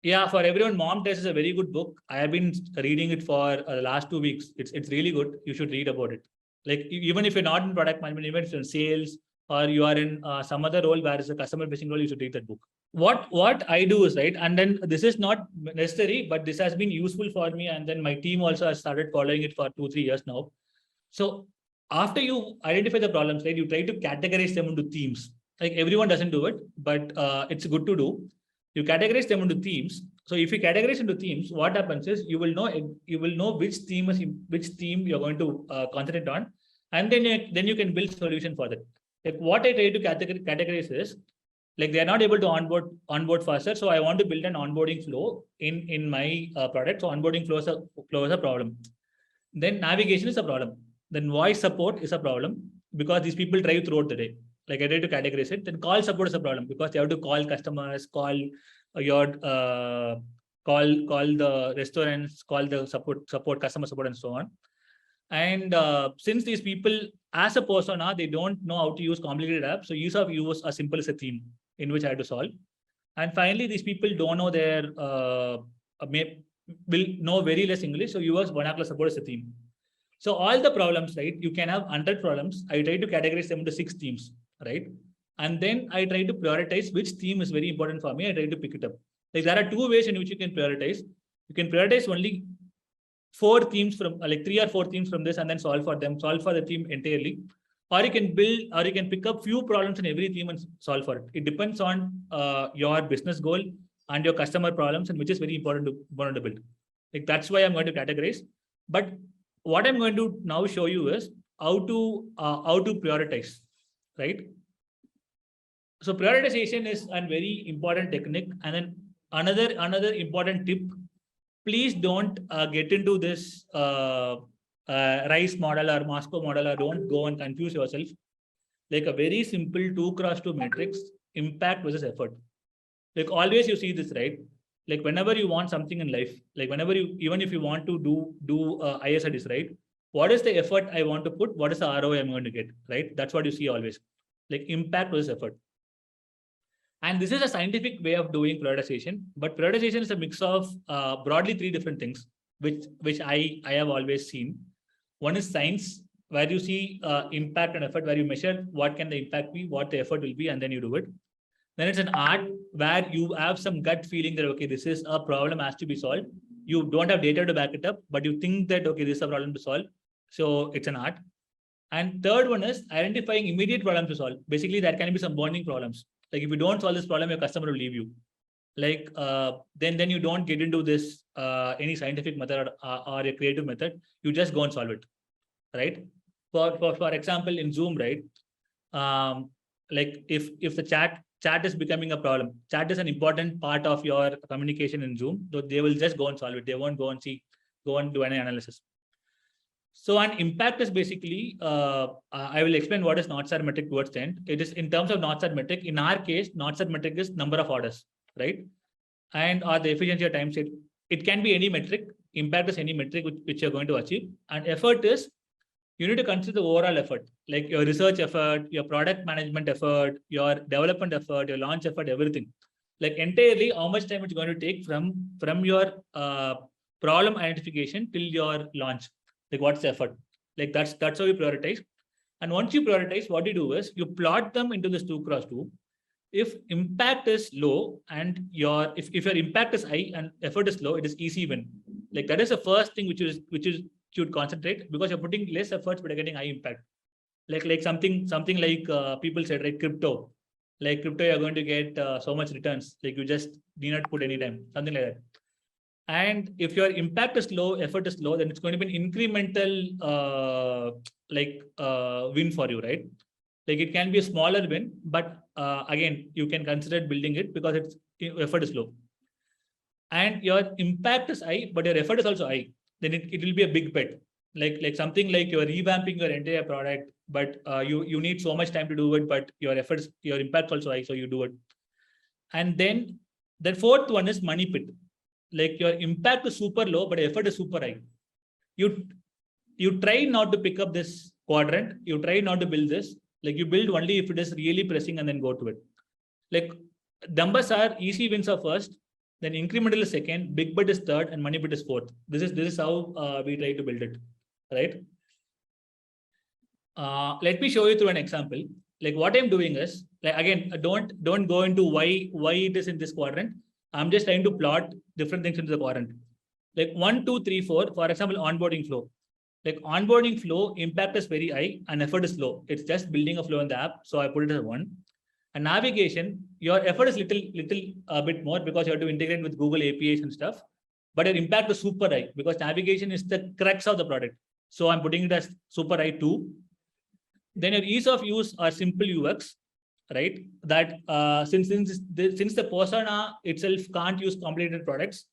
Speaker 1: Yeah, for everyone, Mom Test is a very good book. I have been reading it for the last 2 weeks. It's really good. You should read about it. Like, even if you're not in product management, even if you're in sales or you are in some other role where it's a customer facing role, you should read that book. What I do is, right, and then this is not necessary, but this has been useful for me. And then my team also has started following it for 2-3 years now. So after you identify the problems, right, you try to categorize them into themes. Like, everyone doesn't do it, but it's good to do. You categorize them into themes. So if you categorize into themes, what happens is you will know which theme you're going to concentrate on, and then you can build solution for that. Like, what I try to categorize is, like, they are not able to onboard faster, so I want to build an onboarding flow in my product. So onboarding flow is a problem. Then navigation is a problem. Then voice support is a problem because these people drive throughout the day. Like, I try to categorize it. Then call support is a problem because they have to call customers, call the restaurants, call the support, customer support, and so on. And since these people, as a persona, they don't know how to use complicated apps, so use as simple as a theme in which I had to solve. And finally, these people don't know will know very less English, so use vernacular support as a theme. So all the problems, right? You can have 100 problems. I try to categorize them into 6 themes, right? And then I try to prioritize which theme is very important for me. I try to pick it up. Like, there are 2 ways in which you can prioritize. You can prioritize only 4 themes from, like 3 or 4 themes from this, and then solve for the theme entirely. Or you can pick up few problems in every theme and solve for it. It depends on your business goal and your customer problems, and which is very important to build. Like, that's why I'm going to categorize. But what I'm going to now show you is how to prioritize, right? So prioritization is a very important technique. And then another important tip: please don't get into this RICE model or Moscow model, or don't go and confuse yourself. Like, a very simple 2x2 matrix: impact versus effort. Like, always you see this, right? Like, whenever you want something in life, like even if you want to do ISRDs, right? What is the effort I want to put? What is the ROI I'm going to get, right? That's what you see always. Like, impact versus effort. And this is a scientific way of doing prioritization, but prioritization is a mix of broadly 3 different things, which I have always seen. One is science, where you see impact and effort, where you measure what can the impact be, what the effort will be, and then you do it. Then it's an art, where you have some gut feeling that, okay, this is a problem has to be solved. You don't have data to back it up, but you think that, okay, this is a problem to solve. So it's an art. And third one is identifying immediate problems to solve. Basically, there can be some burning problems. Like, if you don't solve this problem, your customer will leave you. Like, then you don't get into this any scientific method or a creative method. You just go and solve it, right? For example, in Zoom, right? Like, if the chat is becoming a problem, chat is an important part of your communication in Zoom. So they will just go and solve it. They won't go and do any analysis. So an impact is basically, I will explain what is North Star metric towards the end. It is in terms of North Star metric. In our case, North Star metric is number of orders, right? And or the efficiency of time set. It can be any metric. Impact is any metric which you're going to achieve. And effort is, you need to consider the overall effort, like your research effort, your product management effort, your development effort, your launch effort, everything. Like, entirely how much time it's going to take from your problem identification till your launch. Like, what's the effort? Like, that's how you prioritize. And once you prioritize, what you do is you plot them into this 2x2. If impact is low and if your impact is high and effort is low, it is easy win. Like, that is the first thing which is should concentrate because you're putting less efforts but you're getting high impact. Like something like people said, right? Crypto. Like crypto, you're going to get so much returns. Like you just need not put any time, something like that. And if your impact is low, effort is low, then it's going to be an incremental win for you, right? Like it can be a smaller win, but again, you can consider building it because its effort is low. And your impact is high, but your effort is also high. Then it will be a big bet. Like something like you're revamping your entire product, but you need so much time to do it, but your efforts, your impact also high, so you do it. And then the fourth one is money pit. Like your impact is super low, but effort is super high. You try not to pick up this quadrant. You try not to build this. Like you build only if it is really pressing and then go to it. Like numbers are easy wins are first, then incremental is second, big bet is third, and money pit is fourth. This is how we try to build it, right? Let me show you through an example. Like what I'm doing is, like again, don't go into why it is in this quadrant. I'm just trying to plot different things into the quadrant. Like 1, 2, 3, 4, for example, onboarding flow. Like onboarding flow, impact is very high and effort is low. It's just building a flow in the app. So I put it as 1. And navigation, your effort is little bit more because you have to integrate with Google APIs and stuff. But your impact is super high because navigation is the crux of the product. So I'm putting it as super high 2. Then your ease of use or simple UX, right? That since the persona itself can't use complicated products,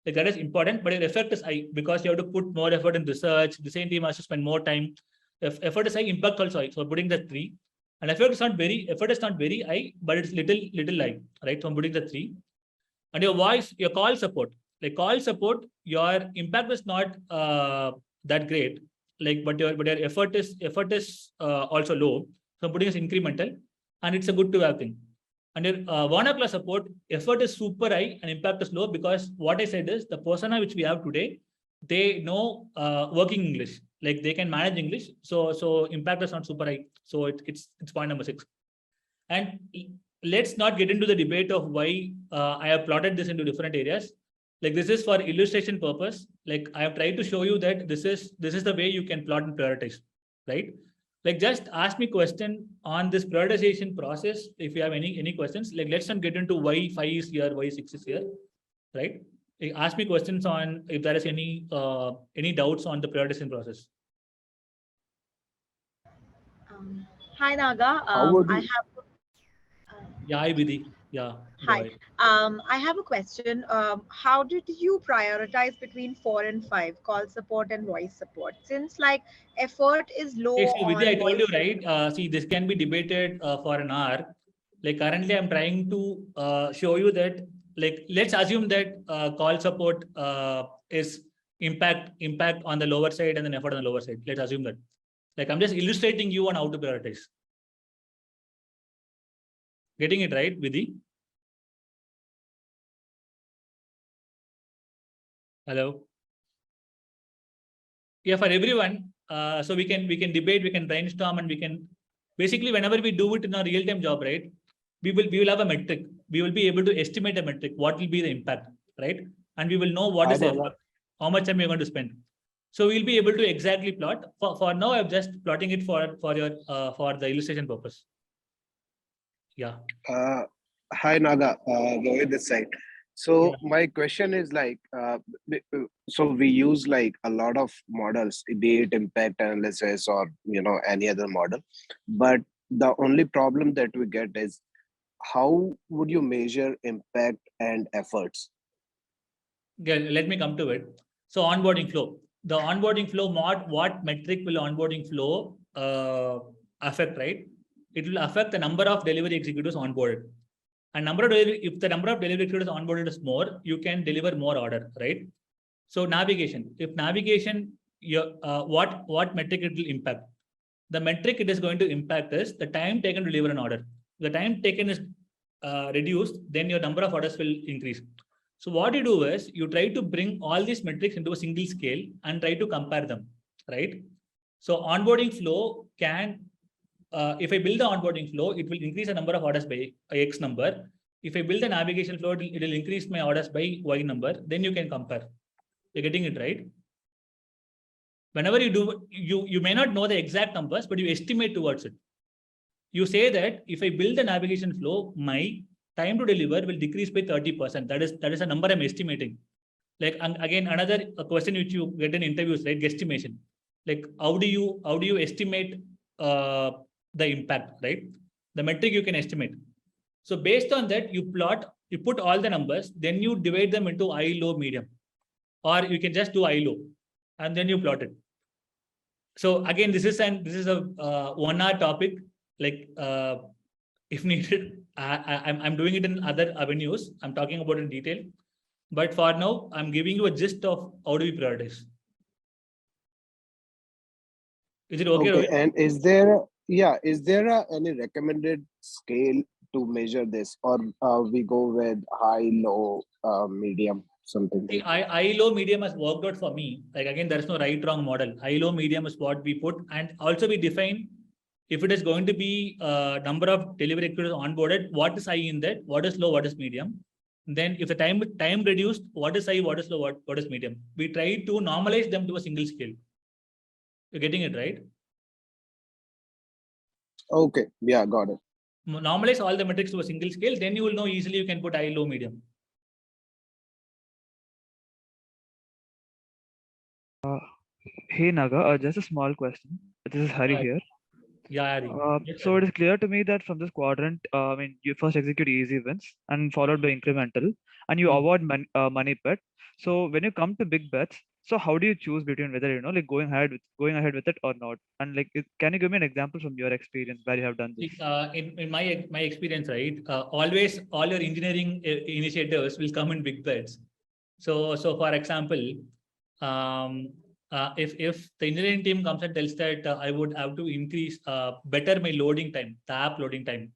Speaker 1: like that is important, but your effect is high because you have to put more effort in research. The same team has to spend more time. If effort is high, impact also high. So I'm putting the 3. And effort is not very high, but it's little high, right? So I'm putting the 3. And your voice, your call support, like call support, your impact is not that great. Like, but your effort is also low. So I'm putting this incremental, and it's a good to have thing. And your vernacular support, effort is super high and impact is low because what I said is the persona which we have today, they know working English, like they can manage English. So impact is not super high. So it's point number 6. And let's not get into the debate of why I have plotted this into different areas. Like this is for illustration purpose. Like I have tried to show you that this is the way you can plot and prioritize, right? Like just ask me question on this prioritization process. If you have any questions, like let's not get into why 5 is here, why 6 is here, right? Ask me questions on if there is any doubts on the prioritization process.
Speaker 9: Hi Naga. I have.
Speaker 1: Yeah, hi Vidhi. Yeah.
Speaker 9: Hi. I have a question. How did you prioritize between 4 and 5, call support and voice support? Since like effort is low.
Speaker 1: Okay, so Vidhi, I told you,
Speaker 9: voice
Speaker 1: right? See, this can be debated for an hour. Like currently, I'm trying to show you that. Like, let's assume that call support is impact on the lower side and then effort on the lower side. Let's assume that. Like, I'm just illustrating you on how to prioritize. Getting it right, Vidhi? Hello. Yeah, for everyone. So we can debate, we can brainstorm, and we can basically whenever we do it in a real-time job, right? We will have a metric. We will be able to estimate a metric. What will be the impact, right? And we will know what is the effort, how much time we're going to spend. So we'll be able to exactly plot. For now, I'm just plotting it for the illustration purpose. Yeah.
Speaker 4: Hi Naga, Rohit this side. So my question is like, so we use like a lot of models, be it impact analysis or any other model, but the only problem that we get is how would you measure impact and efforts?
Speaker 1: Yeah, let me come to it. So onboarding flow. The onboarding flow, what metric will onboarding flow affect, right? It will affect the number of delivery executives onboarded. And if the number of delivery executives onboarded is more, you can deliver more order, right? So navigation. If navigation, what metric it will impact? The metric it is going to impact is the time taken to deliver an order. The time taken is reduced, then your number of orders will increase. So what you do is you try to bring all these metrics into a single scale and try to compare them, right? So onboarding flow can, if I build the onboarding flow, it will increase the number of orders by X number. If I build the navigation flow, it will increase my orders by Y number. Then you can compare. You're getting it right? whenever you do, you may not know the exact numbers, but you estimate towards it. You say that if I build the navigation flow, my time to deliver will decrease by 30%. That is a number I'm estimating. Like, and again, another question which you get in interviews, right? Guesstimation. Like, how do you estimate the impact, right? The metric you can estimate. So based on that, you put all the numbers, then you divide them into high, low, medium, or you can just do high, low, and then you plot it. So again, this is a 1 hour topic. Like, if needed, I'm doing it in other avenues. I'm talking about it in detail. But for now, I'm giving you a gist of how do we prioritize. Is it okay?
Speaker 4: Okay, and is there any recommended scale to measure this, or we go with high, low, medium, something?
Speaker 1: See, high, low, medium has worked out for me. Like, again, there is no right, wrong model. High, low, medium is what we put. And also we define if it is going to be number of delivery executives onboarded, what is high in that, what is low, what is medium. Then if the time reduced, what is high, what is low, what is medium. We try to normalize them to a single scale. You're getting it, right?
Speaker 4: Okay, yeah, got it.
Speaker 1: Normalize all the metrics to a single scale, then you will know easily you can put high, low, medium.
Speaker 10: Hey Naga, just a small question. This is Hari here.
Speaker 1: Yeah, Hari.
Speaker 10: So it is clear to me that from this quadrant, I mean, you first execute easy wins and followed by incremental, and you avoid money bet. So when you come to big bets, so how do you choose between whether like going ahead with it or not? And like, can you give me an example from your experience where you have done this?
Speaker 1: In my experience, right? Always all your engineering initiatives will come in big bets. So for example, if the engineering team comes and tells that I would have to increase better my loading time, the app loading time,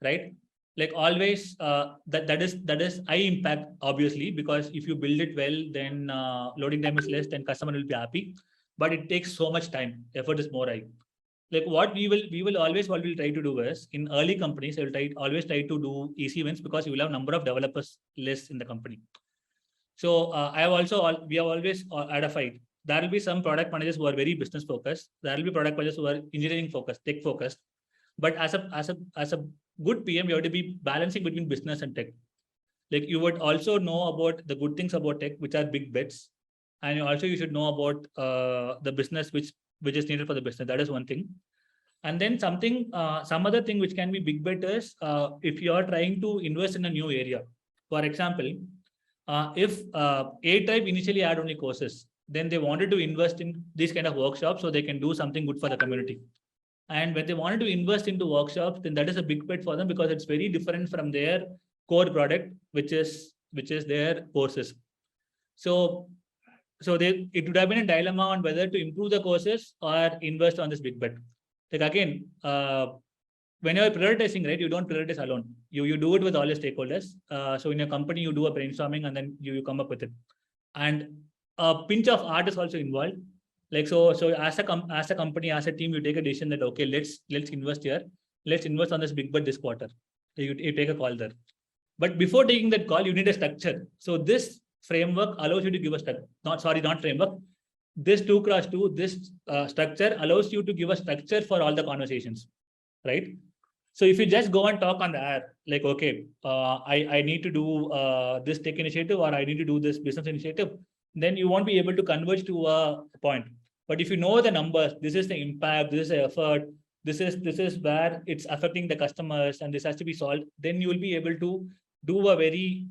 Speaker 1: right? Like always, that is high impact, obviously, because if you build it well, then loading time is less, then customer will be happy. But it takes so much time, effort is more high. Like what we will always try to do is in early companies, always try to do easy wins because you will have number of developers less in the company. So we have always had a fight. There will be some product managers who are very business focused. There will be product managers who are engineering focused, tech focused. But as a good PM, you have to be balancing between business and tech. Like you would also know about the good things about tech, which are big bets, and you should know about the business which is needed for the business. That is one thing. And then some other thing which can be big bet is if you are trying to invest in a new area. For example, if Airtribe initially had only courses, then they wanted to invest in these kind of workshops so they can do something good for the community. And when they wanted to invest into workshops, then that is a big bet for them because it's very different from their core product, which is their courses. So it would have been a dilemma on whether to improve the courses or invest on this big bet. Like again, when you're prioritizing, right, you don't prioritize alone. You do it with all your stakeholders. So in your company, you do a brainstorming and then you come up with it. And a pinch of art is also involved. Like so as a company, as a team, you take a decision that okay, let's invest here. Let's invest on this big bet this quarter. You take a call there. But before taking that call, you need a structure. So this framework allows you to give a structure. Not framework. This 2x2, this structure allows you to give a structure for all the conversations, right? So if you just go and talk on the air, like, okay, I need to do this tech initiative or I need to do this business initiative, then you won't be able to converge to a point. But if you know the numbers, this is the impact, this is the effort, this is where it's affecting the customers and this has to be solved, then you will be able to do a very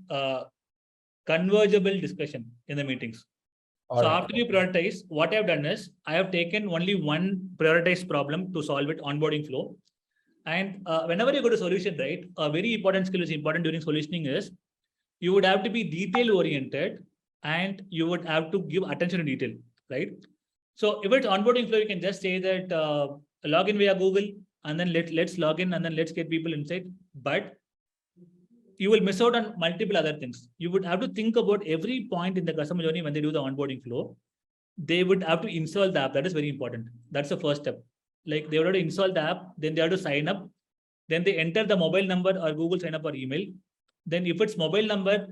Speaker 1: convergible discussion in the meetings. All so right. After you prioritize, what I've done is I have taken only one prioritized problem to solve it, onboarding flow. And whenever you go to solution, right, a very important skill is important during solutioning is you would have to be detail oriented and you would have to give attention to detail, right? So if it's onboarding flow, you can just say that log in via Google and then let's log in and then let's get people inside. But you will miss out on multiple other things. You would have to think about every point in the customer journey when they do the onboarding flow. They would have to install the app. That is very important. That's the first step. Like they would have to install the app, then they have to sign up. Then they enter the mobile number or Google sign up or email. Then if it's mobile number,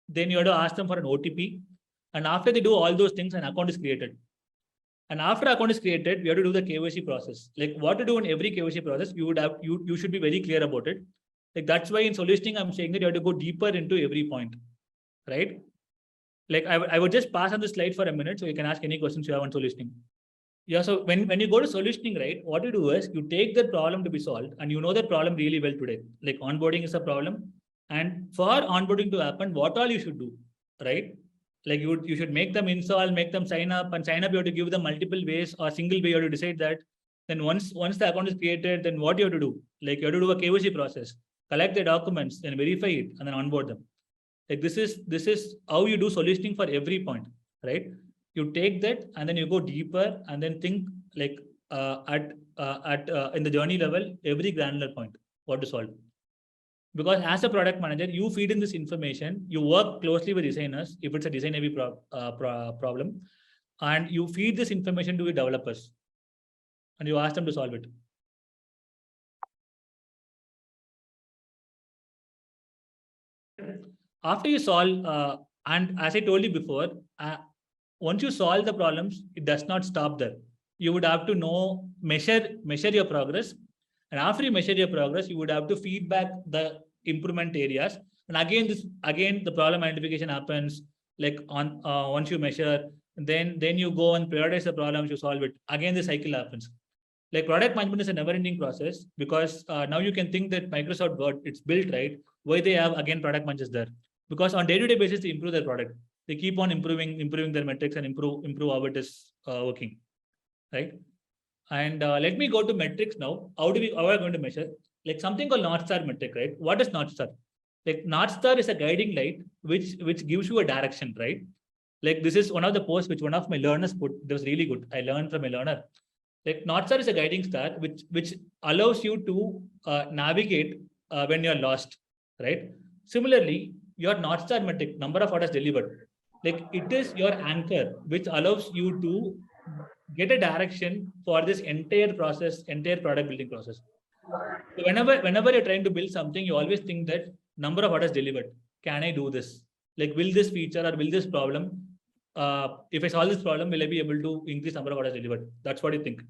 Speaker 1: then you have to ask them for an OTP. And after they do all those things, an account is created. And after account is created, we have to do the KYC process. Like what to do in every KYC process, you should be very clear about it. Like that's why in solutioning, I'm saying that you have to go deeper into every point, right? Like I would just pass on the slide for a minute so you can ask any questions you have on solutioning. Yeah, so when you go to solutioning, right, what you do is you take that problem to be solved and you know that problem really well today. Like onboarding is a problem. And for onboarding to happen, what all you should do, right? Like you should make them install, make them sign up, and sign up, you have to give them multiple ways or single way, you have to decide that. Then once the account is created, then what you have to do? Like you have to do a KYC process, collect the documents, then verify it, and then onboard them. Like this is how you do solutioning for every point, right? You take that and then you go deeper and then think like in the journey level, every granular point, what to solve. Because as a product manager, you feed in this information, you work closely with designers, if it's a design heavy problem, and you feed this information to the developers and you ask them to solve it. After you solve, and as I told you before, once you solve the problems, it does not stop there. You would have to measure your progress. And after you measure your progress, you would have to feedback the improvement areas. And again, the problem identification happens like on once you measure, then you go and prioritize the problems, you solve it. Again, the cycle happens. Like product management is a never-ending process because now you can think that Microsoft Word, it's built, right? Why they have again product managers there? Because on day-to-day basis, they improve their product. They keep on improving their metrics and improve how it is working, right? And let me go to metrics now. How are we going to measure? Like something called North Star metric, right? What is North Star? Like North Star is a guiding light which gives you a direction, right? Like this is one of the posts which one of my learners put. That was really good. I learned from a learner. Like North Star is a guiding star which allows you to navigate when you're lost, right? Similarly, your North Star metric, number of orders delivered, like it is your anchor which allows you to get a direction for this entire process, entire product building process. So whenever you're trying to build something, you always think that number of orders delivered. Can I do this? Like, will this feature or will this problem, if I solve this problem, will I be able to increase number of orders delivered? That's what you think.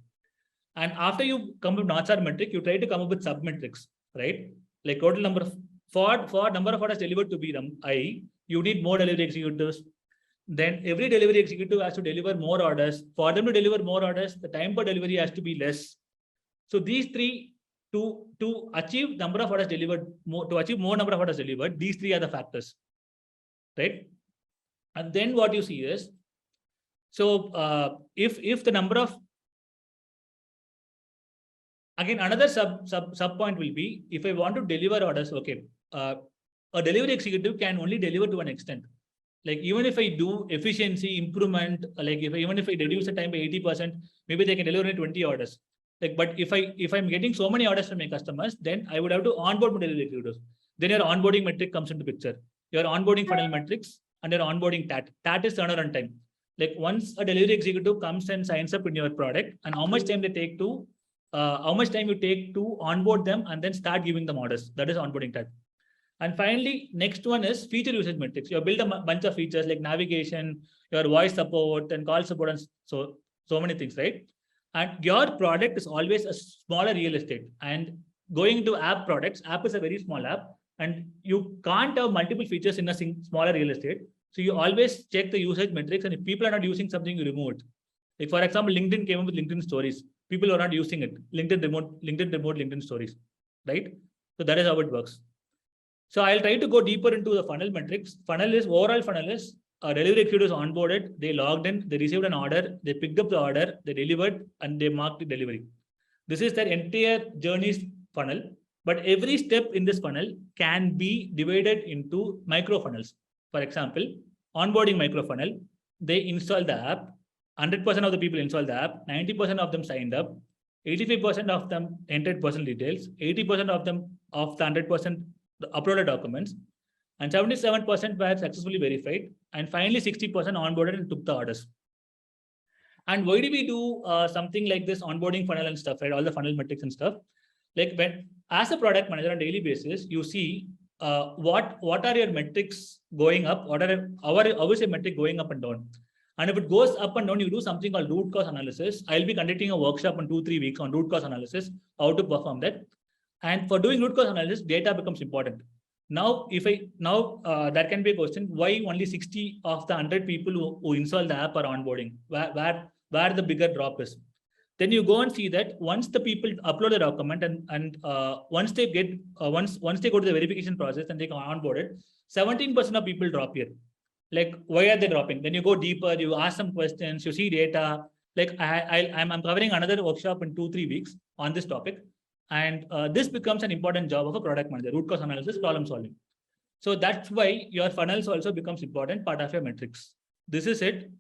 Speaker 1: And after you come up with North Star metric, you try to come up with sub metrics, right? Like total number of for number of orders delivered to be high, you need more delivery executives. Then every delivery executive has to deliver more orders. For them to deliver more orders, the time per delivery has to be less. So these three, to achieve number of orders delivered, to achieve more number of orders delivered, these three are the factors, right? And then what you see is, so if the number of, again, another sub point will be, if I want to deliver orders, okay, a delivery executive can only deliver to an extent. Like even if I do efficiency improvement, like even if I reduce the time by 80%, maybe they can deliver only 20 orders. Like, but if I'm getting so many orders from my customers, then I would have to onboard more delivery executives. Then your onboarding metric comes into picture. Your onboarding funnel metrics and your onboarding TAT. TAT is turnaround time. Like once a delivery executive comes and signs up in your product, and how much time they take to, how much time you take to onboard them and then start giving them orders. That is onboarding TAT. And finally, next one is feature usage metrics. You build a bunch of features like navigation, your voice support and call support, and so many things, right? And your product is always a smaller real estate. And going to app products, app is a very small app, and you can't have multiple features in a smaller real estate. So you always check the usage metrics, and if people are not using something, you remove it. Like for example, LinkedIn came up with LinkedIn stories. People are not using it. LinkedIn remote LinkedIn stories, right? So that is how it works. So I'll try to go deeper into the funnel metrics. Overall funnel is delivery executives onboarded, they logged in, they received an order, they picked up the order, they delivered, and they marked the delivery. This is their entire journey's funnel. But every step in this funnel can be divided into micro funnels. For example, onboarding micro funnel, they install the app, 100% of the people install the app, 90% of them signed up, 85% of them entered personal details, 80% of them of the 100% uploaded documents, and 77% were successfully verified, and finally 60% onboarded and took the orders. And why do we do something like this onboarding funnel and stuff, right? All the funnel metrics and stuff. Like when, as a product manager on a daily basis, you see what are your metrics going up? How is your metric going up and down? And if it goes up and down, you do something called root cause analysis. I'll be conducting a workshop in 2-3 weeks on root cause analysis, how to perform that. And for doing root cause analysis, data becomes important. Now, that can be a question: why only 60 of the 100 people who install the app are onboarding? Where the bigger drop is? Then you go and see that once the people upload a document and once they go to the verification process and they get onboarded, 17% of people drop here. Like, why are they dropping? Then you go deeper, you ask some questions, you see data. Like I'm covering another workshop in 2-3 weeks on this topic. And this becomes an important job of a product manager: root cause analysis, problem solving. So that's why your funnels also becomes important part of your metrics. This is it.